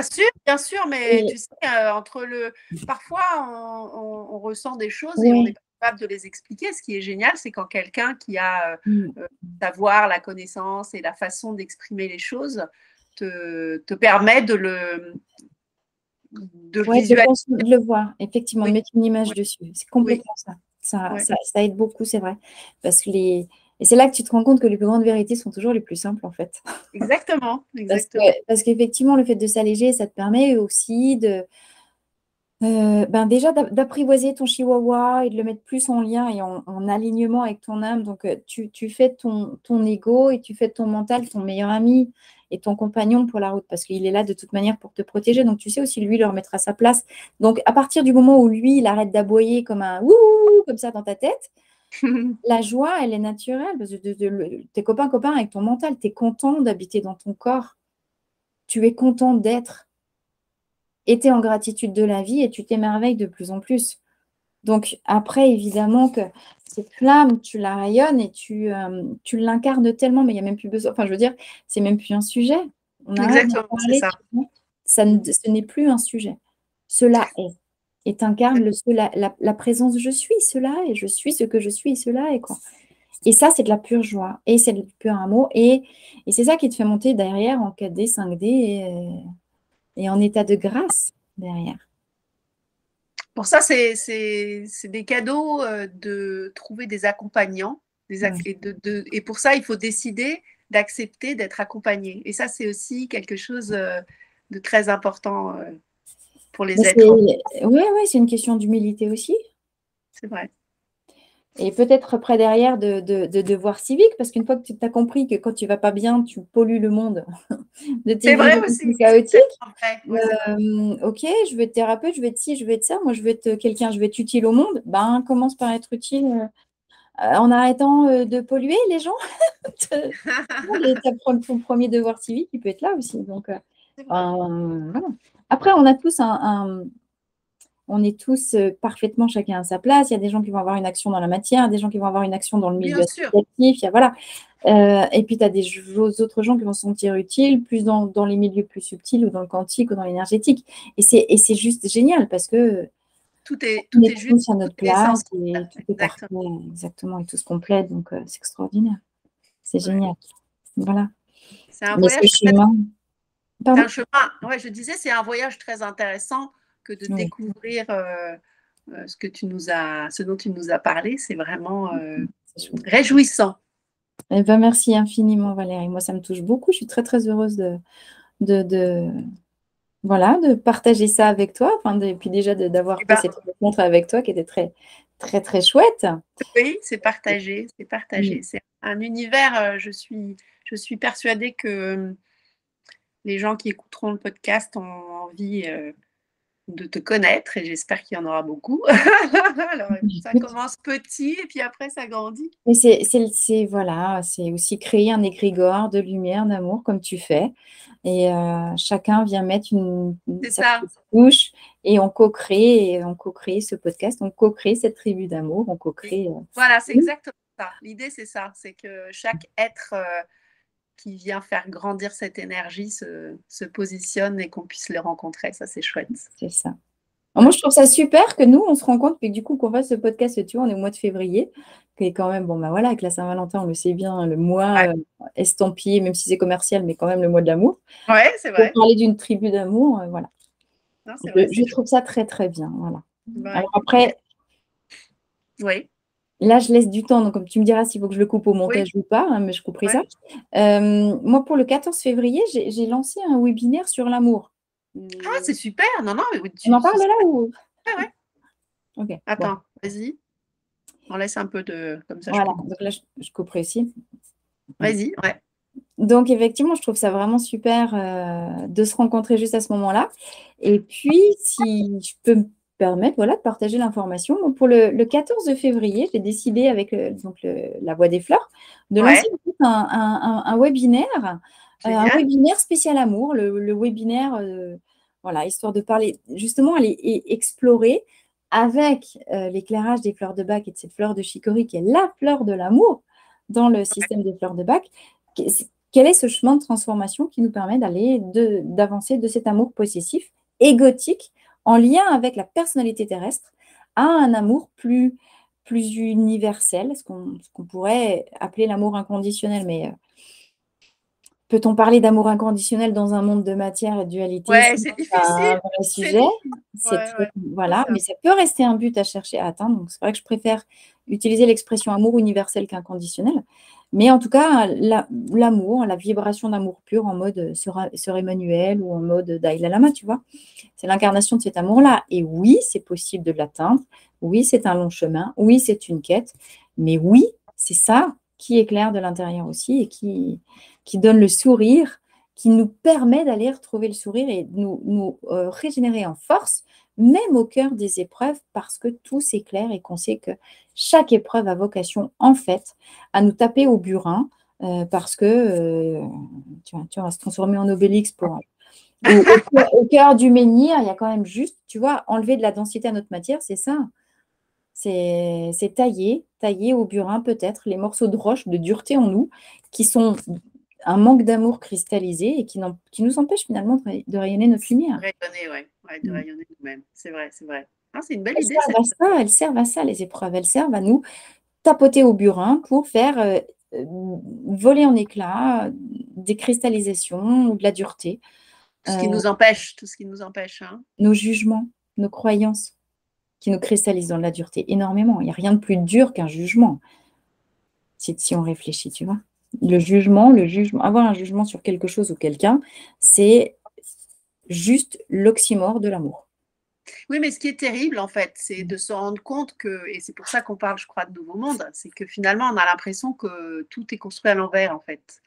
Speaker 1: Bien sûr, mais
Speaker 2: Et,
Speaker 1: tu sais, entre le. Parfois, on ressent des choses et on n'est
Speaker 2: ouais.
Speaker 1: pas capable de les expliquer. Ce qui est génial, c'est quand quelqu'un qui a
Speaker 2: Mm.
Speaker 1: savoir, la connaissance et la façon d'exprimer les choses te permet de
Speaker 2: Ouais,
Speaker 1: visualiser.
Speaker 2: de le voir, effectivement, de
Speaker 1: Oui,
Speaker 2: mettre une image
Speaker 1: oui,
Speaker 2: dessus. C'est
Speaker 1: oui,
Speaker 2: complètement ça. Ça,
Speaker 1: ouais.
Speaker 2: ça, ça aide beaucoup, c'est vrai. Parce que Et c'est là que tu te rends compte que les plus grandes vérités sont toujours les plus simples, en fait.
Speaker 1: Exactement,
Speaker 2: Parce que,
Speaker 1: exactement.
Speaker 2: parce qu'effectivement, le fait de s'alléger, ça te permet aussi déjà d'apprivoiser ton chihuahua et de le mettre plus en lien et en alignement avec ton âme. Donc, tu fais ton ego et tu fais de ton mental ton meilleur ami et ton compagnon pour la route parce qu'il est là de toute manière pour te protéger. Donc, tu sais aussi lui le remettre à sa place. Donc, à partir du moment où lui, il arrête d'aboyer comme un ouh, comme ça dans ta tête, la joie, elle est naturelle parce que t'es copain avec ton mental. Tu es content d'habiter dans ton corps. Tu es content d'être. Et tu es en gratitude de la vie et tu t'émerveilles de plus en plus. Donc après, évidemment que cette flamme, tu la rayonnes et tu l'incarnes tellement, mais il n'y a même plus besoin. Enfin, je veux dire, c'est même plus un sujet. On arrête d'en
Speaker 1: Exactement, c'est
Speaker 2: parler,
Speaker 1: ça.
Speaker 2: tu vois. Ce n'est plus un sujet. Cela est. Et tu incarnes la présence je suis, cela est. Je suis ce que je suis, cela est, quoi. Et ça, c'est de la pure joie. Et c'est du pur amour. Et c'est ça qui te fait monter derrière en 4D, 5D et en état de grâce derrière.
Speaker 1: Pour ça, c'est des cadeaux de trouver des accompagnants.
Speaker 2: Ouais.
Speaker 1: Et pour ça, il faut décider d'accepter d'être accompagné. Et ça, c'est aussi quelque chose de très important pour
Speaker 2: Mais
Speaker 1: les êtres.
Speaker 2: c'est une question d'humilité aussi.
Speaker 1: C'est vrai.
Speaker 2: Et peut-être après derrière de devoir civique, parce qu'une fois que tu as compris que quand tu vas pas bien, tu pollues le monde de tes
Speaker 1: C'est vrai
Speaker 2: vivacité
Speaker 1: aussi. C'est
Speaker 2: chaotiques.
Speaker 1: tellement vrai. Ouais, c'est vrai.
Speaker 2: Ok, je veux être thérapeute, je veux être ci, je veux être ça. Moi, je veux être quelqu'un, je veux être utile au monde. Ben, commence par être utile en arrêtant de polluer les gens. Et ton premier devoir civique, il peut être là aussi. Donc,
Speaker 1: C'est vrai.
Speaker 2: voilà. Après, on est tous parfaitement chacun à sa place. Il y a des gens qui vont avoir une action dans la matière, des gens qui vont avoir une action dans le milieu
Speaker 1: Bien sûr.
Speaker 2: associatif. Voilà. Et puis, tu as des autres gens qui vont se sentir utiles, plus dans les milieux plus subtils ou dans le quantique ou dans l'énergétique. Et c'est juste génial parce que
Speaker 1: Tout
Speaker 2: on
Speaker 1: est
Speaker 2: est
Speaker 1: juste,
Speaker 2: tous à
Speaker 1: tout
Speaker 2: notre
Speaker 1: est
Speaker 2: place
Speaker 1: essentiel.
Speaker 2: et tout est parfait,
Speaker 1: Exactement.
Speaker 2: exactement, et tout se complète. Donc, c'est extraordinaire. C'est
Speaker 1: Ouais.
Speaker 2: génial. Voilà.
Speaker 1: C'est un
Speaker 2: Mais ce
Speaker 1: voyage très,
Speaker 2: chemin,
Speaker 1: c'est
Speaker 2: pardon?
Speaker 1: un chemin. Ouais, je disais, c'est un voyage très intéressant que de
Speaker 2: Oui.
Speaker 1: découvrir ce dont tu nous as parlé. C'est vraiment
Speaker 2: C'est chouette.
Speaker 1: réjouissant.
Speaker 2: Eh ben, merci infiniment, Valérie. Moi, ça me touche beaucoup. Je suis très, très heureuse de, de- voilà, de partager ça avec toi. Enfin, et puis déjà d'avoir
Speaker 1: Eh
Speaker 2: fait
Speaker 1: ben,
Speaker 2: cette rencontre avec toi qui était très, très, très chouette.
Speaker 1: oui, c'est partagé, c'est partagé.
Speaker 2: Mm.
Speaker 1: C'est un univers, je suis persuadée que les gens qui écouteront le podcast ont envie de te connaître et j'espère qu'il y en aura beaucoup. Alors, ça
Speaker 2: Écoute,
Speaker 1: commence petit et puis après ça grandit.
Speaker 2: mais voilà, c'est aussi créer un égrégore de lumière, d'amour, comme tu fais. Et chacun vient mettre
Speaker 1: C'est
Speaker 2: sa
Speaker 1: ça.
Speaker 2: petite touche et on co-crée ce podcast, on co-crée cette tribu d'amour, on
Speaker 1: Et
Speaker 2: co-crée.
Speaker 1: voilà, c'est exactement ça. L'idée, c'est ça. C'est que chaque être qui vient faire grandir cette énergie se positionne et qu'on puisse le rencontrer. Ça, c'est chouette.
Speaker 2: C'est ça. Alors moi,
Speaker 1: Ouais.
Speaker 2: je trouve ça super que nous, on se rencontre, puis du coup, qu'on fasse ce podcast, tu vois, on est au mois de février, qui est quand même, bon, bah voilà, avec la Saint-Valentin, on le sait bien, le mois
Speaker 1: Ouais,
Speaker 2: estampillé, même si c'est commercial, mais quand même le mois de l'amour.
Speaker 1: ouais, c'est
Speaker 2: Pour
Speaker 1: vrai.
Speaker 2: parler d'une tribu d'amour, voilà.
Speaker 1: Non, c'est
Speaker 2: Je,
Speaker 1: vrai, c'est
Speaker 2: je
Speaker 1: chouette.
Speaker 2: trouve ça très, très bien, voilà.
Speaker 1: Ouais.
Speaker 2: Alors après,
Speaker 1: Oui,
Speaker 2: là, je laisse du temps, donc comme tu me diras s'il faut que je le coupe au montage
Speaker 1: oui,
Speaker 2: ou pas, hein, mais je couperai ça.
Speaker 1: ouais.
Speaker 2: Moi, pour le 14 février, j'ai lancé un webinaire sur l'amour.
Speaker 1: Ah, c'est super. Non, non, mais oui,
Speaker 2: On en parle
Speaker 1: ce
Speaker 2: là
Speaker 1: serait-
Speaker 2: ou...
Speaker 1: ouais, ouais.
Speaker 2: Ok, bon,
Speaker 1: Attends, vas-y. On laisse un peu de. Comme ça, je
Speaker 2: voilà.
Speaker 1: peux couper.
Speaker 2: Donc là, je couperai aussi.
Speaker 1: Vas-y, ouais.
Speaker 2: Donc, effectivement, je trouve ça vraiment super de se rencontrer juste à ce moment-là. Et puis, si je peux me permettre, voilà, de partager l'information. Donc, pour le 14 février, j'ai décidé avec la Voix des Fleurs de lancer
Speaker 1: Ouais,
Speaker 2: un
Speaker 1: génial.
Speaker 2: webinaire spécial amour, le webinaire, voilà, histoire de parler, justement, aller explorer avec l'éclairage des fleurs de bac et de cette fleur de chicorée qui est la fleur de l'amour dans le système des fleurs de bac. Quel est ce chemin de transformation qui nous permet d'avancer de cet amour possessif, égotique, en lien avec la personnalité terrestre, à un amour plus universel, ce qu'on pourrait appeler l'amour inconditionnel. Mais peut-on parler d'amour inconditionnel dans un monde de matière et de dualité?
Speaker 1: Ouais,
Speaker 2: C'est
Speaker 1: c'est
Speaker 2: un
Speaker 1: difficile.
Speaker 2: vrai
Speaker 1: C'est
Speaker 2: sujet.
Speaker 1: difficile.
Speaker 2: C'est
Speaker 1: Ouais,
Speaker 2: très,
Speaker 1: ouais. C'est
Speaker 2: voilà,
Speaker 1: ça.
Speaker 2: mais ça peut rester un but à chercher à atteindre. Donc, c'est vrai que je préfère utiliser l'expression amour universel qu'inconditionnel. Mais en tout cas, l'amour, la vibration d'amour pur en mode Sœur Emmanuel ou en mode Dalai Lama, tu vois. C'est l'incarnation de cet amour-là. Et oui, c'est possible de l'atteindre. Oui, c'est un long chemin. Oui, c'est une quête. Mais oui, c'est ça qui éclaire de l'intérieur aussi et qui donne le sourire, qui nous permet d'aller retrouver le sourire et nous régénérer en force, même au cœur des épreuves, parce que tout s'éclaire et qu'on sait que chaque épreuve a vocation, en fait, à nous taper au burin, parce que, on va se transformer en Obélix pour au cœur du menhir, il y a quand même juste, tu vois, enlever de la densité à notre matière, c'est ça. C'est tailler au burin peut-être les morceaux de roche, de dureté en nous, qui sont un manque d'amour cristallisé et qui nous empêchent finalement de rayonner notre lumière.
Speaker 1: Rayonner, ouais. Ouais, de
Speaker 2: Mm.
Speaker 1: rayonner nous-mêmes. C'est vrai, c'est vrai. Ah, c'est une belle
Speaker 2: Elles
Speaker 1: idée,
Speaker 2: servent
Speaker 1: cette.
Speaker 2: à ça, elles servent à ça, les épreuves. Elles servent à nous tapoter au burin pour faire euh, voler en éclats des cristallisations ou de la dureté,
Speaker 1: Tout ce qui nous empêche, tout ce qui nous empêche. Hein.
Speaker 2: nos jugements, nos croyances. qui nous cristallise dans la dureté, énormément. Il n'y a rien de plus dur qu'un jugement, si on réfléchit, tu vois. Le jugement, avoir un jugement sur quelque chose ou quelqu'un, c'est juste l'oxymore de l'amour.
Speaker 1: Oui, mais ce qui est terrible, en fait, c'est de se rendre compte que, et c'est pour ça qu'on parle, je crois, de nouveau monde, c'est que finalement, on a l'impression que tout est construit à l'envers, en fait.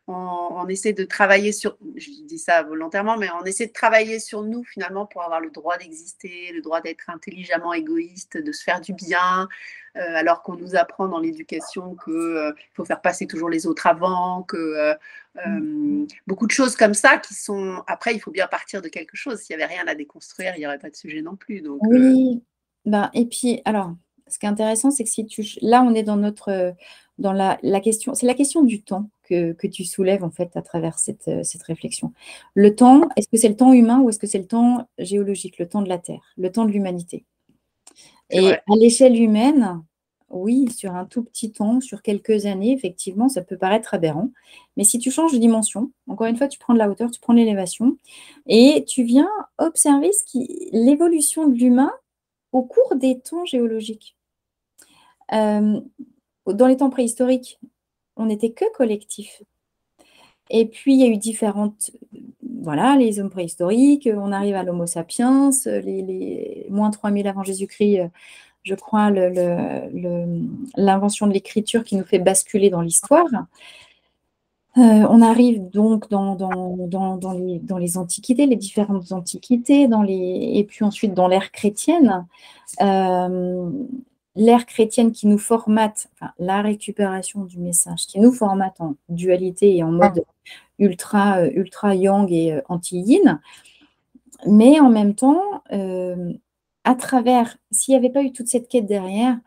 Speaker 1: On essaie de travailler sur, je dis ça volontairement, mais on essaie de travailler sur nous finalement pour avoir le droit d'exister, le droit d'être intelligemment égoïste, de se faire du bien, alors qu'on nous apprend dans l'éducation qu'il faut faire passer toujours les autres avant, que beaucoup de choses comme ça qui sont... Après, il faut bien partir de quelque chose. S'il n'y avait rien à déconstruire, il n'y aurait pas de sujet non plus. Donc,
Speaker 2: Oui, et puis, alors, ce qui est intéressant, c'est que là, on est dans la question, c'est la question du temps que tu soulèves, en fait, à travers cette réflexion. Le temps, est-ce que c'est le temps humain ou est-ce que c'est le temps géologique, le temps de la Terre, le temps de l'humanité? Et à l'échelle humaine, oui, sur un tout petit temps, sur quelques années, effectivement, ça peut paraître aberrant. Mais si tu changes de dimension, encore une fois, tu prends de la hauteur, tu prends de l'élévation, et tu viens observer l'évolution de l'humain au cours des temps géologiques. Dans les temps préhistoriques, on n'était que collectif. Et puis, il y a eu les hommes préhistoriques, on arrive à l'Homo sapiens, les moins 3000 avant Jésus-Christ, je crois, l'invention de l'écriture qui nous fait basculer dans l'histoire. On arrive donc dans les antiquités, les différentes antiquités, et puis ensuite dans l'ère chrétienne. L'ère chrétienne qui nous formate, la récupération du message, qui nous formate en dualité et en mode ultra yang et anti-yin, mais en même temps, à travers, s'il n'y avait pas eu toute cette quête derrière,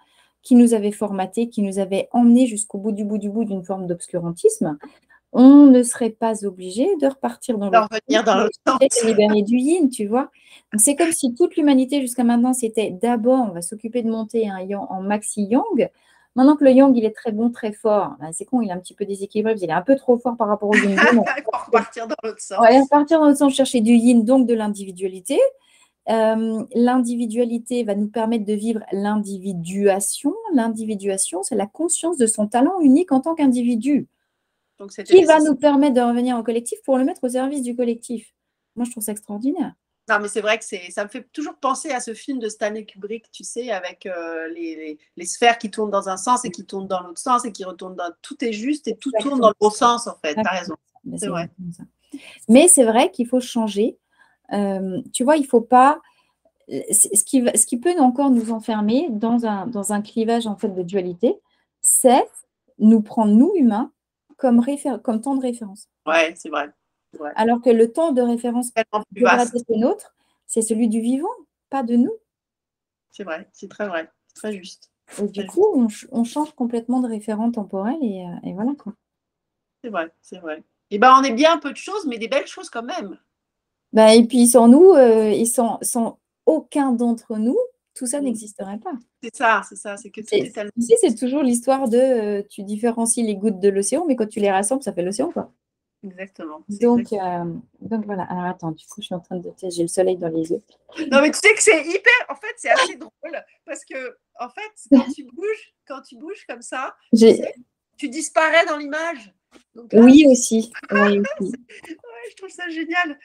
Speaker 2: qui nous avait formaté, qui nous avait emmené jusqu'au bout du bout d'une forme d'obscurantisme, on ne serait pas obligé de repartir dans l'autre sens, de libérer du yin, tu vois. Donc, c'est comme si toute l'humanité jusqu'à maintenant, c'était d'abord, on va s'occuper de monter un yang en maxi yang. Maintenant que le yang, il est très bon, très fort, c'est con, il est un petit peu déséquilibré, il est un peu trop fort par rapport au yin.
Speaker 1: Il faut repartir dans l'autre sens.
Speaker 2: Ouais, repartir dans l'autre sens, chercher du yin, donc de l'individualité. L'individualité va nous permettre de vivre l'individuation. L'individuation, c'est la conscience de son talent unique en tant qu'individu, qui va nous permettre de revenir au collectif pour le mettre au service du collectif. Moi, je trouve ça extraordinaire.
Speaker 1: Non, mais c'est vrai que ça me fait toujours penser à ce film de Stanley Kubrick, tu sais, avec les sphères qui tournent dans un sens et qui tournent dans l'autre sens et qui retournent dans... Tout est juste et tout tourne dans le bon sens, en fait. Tu as raison. C'est vrai.
Speaker 2: Mais c'est vrai qu'il faut changer. Tu vois, il ne faut pas... Ce qui peut encore nous enfermer dans un clivage, en fait, de dualité, c'est nous prendre, nous, humains, comme temps de référence.
Speaker 1: Ouais, c'est vrai.
Speaker 2: Ouais. Alors que le temps de référence devrait être le nôtre, c'est celui du vivant, pas de nous.
Speaker 1: C'est vrai, c'est très vrai, très juste.
Speaker 2: Et du coup, on change complètement de référent temporel et voilà quoi.
Speaker 1: C'est vrai, c'est vrai. Et on est bien peu de choses, mais des belles choses quand même.
Speaker 2: Et puis sans nous, et sans aucun d'entre nous, tout ça n'existerait pas.
Speaker 1: C'est ça, c'est que tout est tellement...
Speaker 2: Tu sais, c'est toujours l'histoire de tu différencies les gouttes de l'océan, mais quand tu les rassembles, ça fait l'océan, quoi.
Speaker 1: Exactement.
Speaker 2: Donc voilà. Alors attends, du coup, je suis en train de j'ai le soleil dans les yeux.
Speaker 1: Non, mais tu sais que c'est hyper... En fait, c'est assez drôle parce que, en fait, quand tu bouges comme ça, tu disparais dans l'image.
Speaker 2: Oui, aussi. Oui, aussi.
Speaker 1: Je trouve ça génial.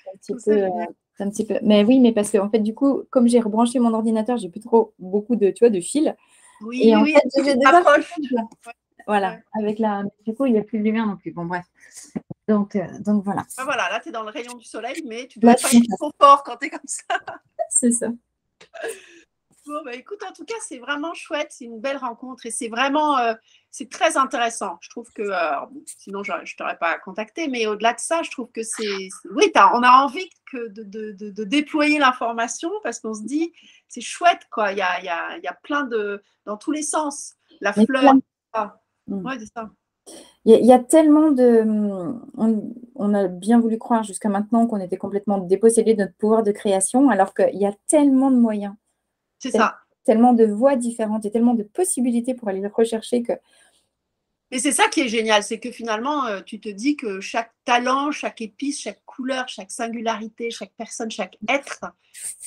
Speaker 2: Un petit peu. Mais oui, mais parce que en fait, du coup, comme j'ai rebranché mon ordinateur, j'ai plus trop beaucoup de fils.
Speaker 1: Oui, et en fait,
Speaker 2: j'ai des approches. Voilà. Avec du coup, il n'y a plus de lumière non plus. Bon, bref. Donc voilà.
Speaker 1: Voilà, là, tu es dans le rayon du soleil, mais tu dois pas être trop fort quand tu es comme ça.
Speaker 2: C'est ça.
Speaker 1: Bon, écoute, en tout cas, c'est vraiment chouette, c'est une belle rencontre et c'est vraiment, c'est très intéressant. Je trouve que, sinon, je ne t'aurais pas contacté, mais au-delà de ça, je trouve que oui, on a envie de déployer l'information parce qu'on se dit, c'est chouette, quoi. Il y a plein dans tous les sens. La fleur, ouais, c'est ça.
Speaker 2: Il y a tellement de... On a bien voulu croire jusqu'à maintenant qu'on était complètement dépossédés de notre pouvoir de création, alors qu'il y a tellement de moyens.
Speaker 1: C'est ça.
Speaker 2: Tellement de voies différentes et tellement de possibilités pour aller le rechercher que...
Speaker 1: Et c'est ça qui est génial, c'est que finalement, tu te dis que chaque talent, chaque épice, chaque couleur, chaque singularité, chaque personne, chaque être,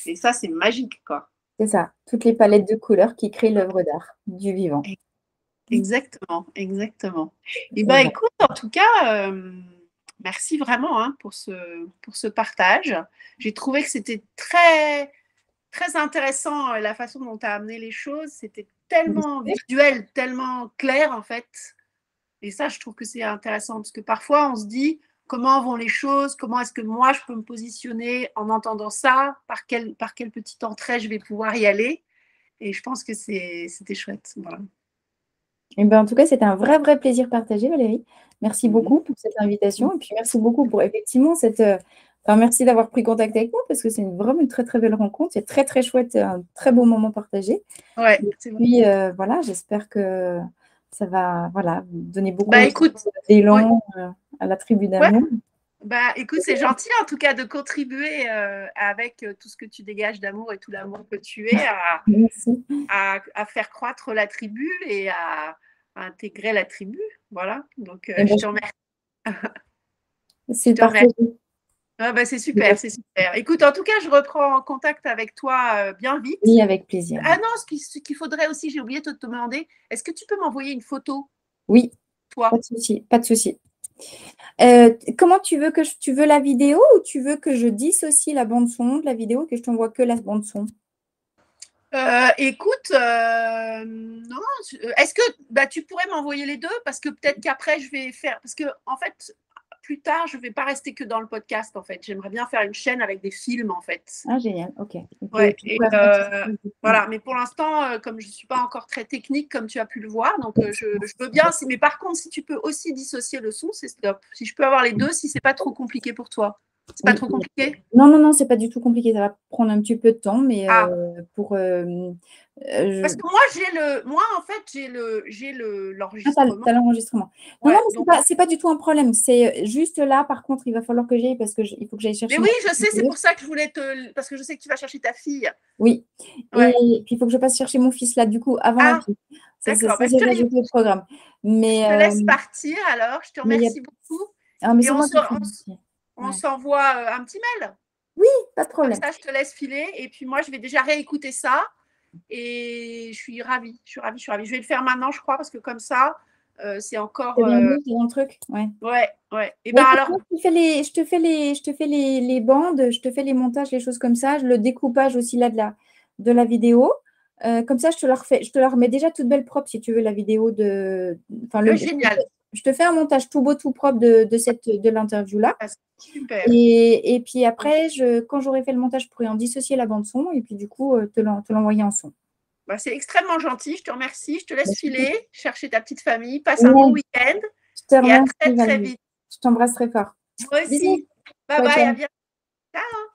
Speaker 1: et ça, c'est magique, quoi.
Speaker 2: C'est ça, toutes les palettes de couleurs qui créent l'œuvre d'art du vivant.
Speaker 1: Exactement, exactement. Et
Speaker 2: Et voilà.
Speaker 1: écoute, en tout cas, merci vraiment hein, pour ce partage. J'ai trouvé que c'était très, très intéressant la façon dont tu as amené les choses. C'était tellement visuel, tellement clair en fait. Et ça, je trouve que c'est intéressant parce que parfois, on se dit comment vont les choses, comment est-ce que moi, je peux me positionner en entendant ça, par quelle petite entrée je vais pouvoir y aller. Et je pense que c'était chouette. Voilà.
Speaker 2: Et ben, en tout cas, c'était un vrai, vrai plaisir partagé, Valérie. Merci beaucoup pour cette invitation. Et puis, merci beaucoup pour effectivement merci d'avoir pris contact avec moi parce que c'est vraiment une très, très belle rencontre. C'est très, très chouette, un très beau moment partagé.
Speaker 1: Ouais,
Speaker 2: Et puis, voilà, j'espère que ça va vous donner beaucoup
Speaker 1: écoute,
Speaker 2: d'élan à la tribu d'amour.
Speaker 1: Écoute, c'est gentil en tout cas de contribuer avec tout ce que tu dégages d'amour et tout l'amour que tu es à faire croître la tribu et à intégrer la tribu. Voilà, donc je te remercie.
Speaker 2: C'est partagé.
Speaker 1: C'est super, c'est super. Écoute, en tout cas, je reprends contact avec toi bien vite.
Speaker 2: Oui, avec plaisir.
Speaker 1: Ah non, ce qu'il faudrait aussi, j'ai oublié de te demander, est-ce que tu peux m'envoyer une photo?
Speaker 2: Oui,
Speaker 1: toi?
Speaker 2: Pas de souci, pas de souci. Comment tu veux la vidéo ou tu veux que je dissocie la bande son de la vidéo et que je t'envoie que la bande son?
Speaker 1: Écoute, non, est-ce que tu pourrais m'envoyer les deux parce que peut-être qu'après je vais faire parce que en fait plus tard je vais pas rester que dans le podcast en fait. J'aimerais bien faire une chaîne avec des films en fait.
Speaker 2: Ah génial, ok.
Speaker 1: Ouais, voilà, mais pour l'instant, comme je ne suis pas encore très technique, comme tu as pu le voir, donc je veux bien. Mais par contre, si tu peux aussi dissocier le son, c'est top. Si je peux avoir les deux, si c'est pas trop compliqué pour toi. C'est pas trop compliqué?
Speaker 2: Non, c'est pas du tout compliqué. Ça va prendre un petit peu de temps, mais pour.
Speaker 1: Parce que moi, en fait, j'ai l'enregistrement.
Speaker 2: T'as l'enregistrement. Non, c'est pas du tout un problème. C'est juste là, par contre, il va falloir que j'aille parce il faut que j'aille chercher.
Speaker 1: Mais oui, je sais, c'est pour ça que je voulais parce que je sais que tu vas chercher ta fille.
Speaker 2: Oui. Ouais. Et puis il faut que je passe chercher mon fils là, du coup, avant la fille. Ça, c'est rajouté au programme. Mais,
Speaker 1: je te laisse partir alors. Je te remercie beaucoup.
Speaker 2: Mais
Speaker 1: on s'envoie un petit mail.
Speaker 2: Oui, pas de problème.
Speaker 1: Comme ça, je te laisse filer. Et puis moi, je vais déjà réécouter ça. Et je suis ravie. Je vais le faire maintenant, je crois, parce que comme ça, c'est encore.
Speaker 2: C'est bien vu, c'est un truc. Ouais.
Speaker 1: Et alors.
Speaker 2: Je te fais les bandes, je te fais les montages, les choses comme ça, le découpage aussi là de la vidéo. Comme ça, je te la remets déjà toute belle propre si tu veux la vidéo de.
Speaker 1: Génial.
Speaker 2: Je te fais un montage tout beau, tout propre de l'interview-là.
Speaker 1: Super.
Speaker 2: Et puis après, quand j'aurai fait le montage, je pourrai en dissocier la bande-son et puis du coup, te l'envoyer en son.
Speaker 1: C'est extrêmement gentil. Je te remercie. Je te laisse filer, chercher ta petite famille. Passe un bon week-end.
Speaker 2: Je te remercie,
Speaker 1: et à très, très vite.
Speaker 2: Je t'embrasse très fort.
Speaker 1: Moi aussi. Bye bye. À bientôt. Ciao.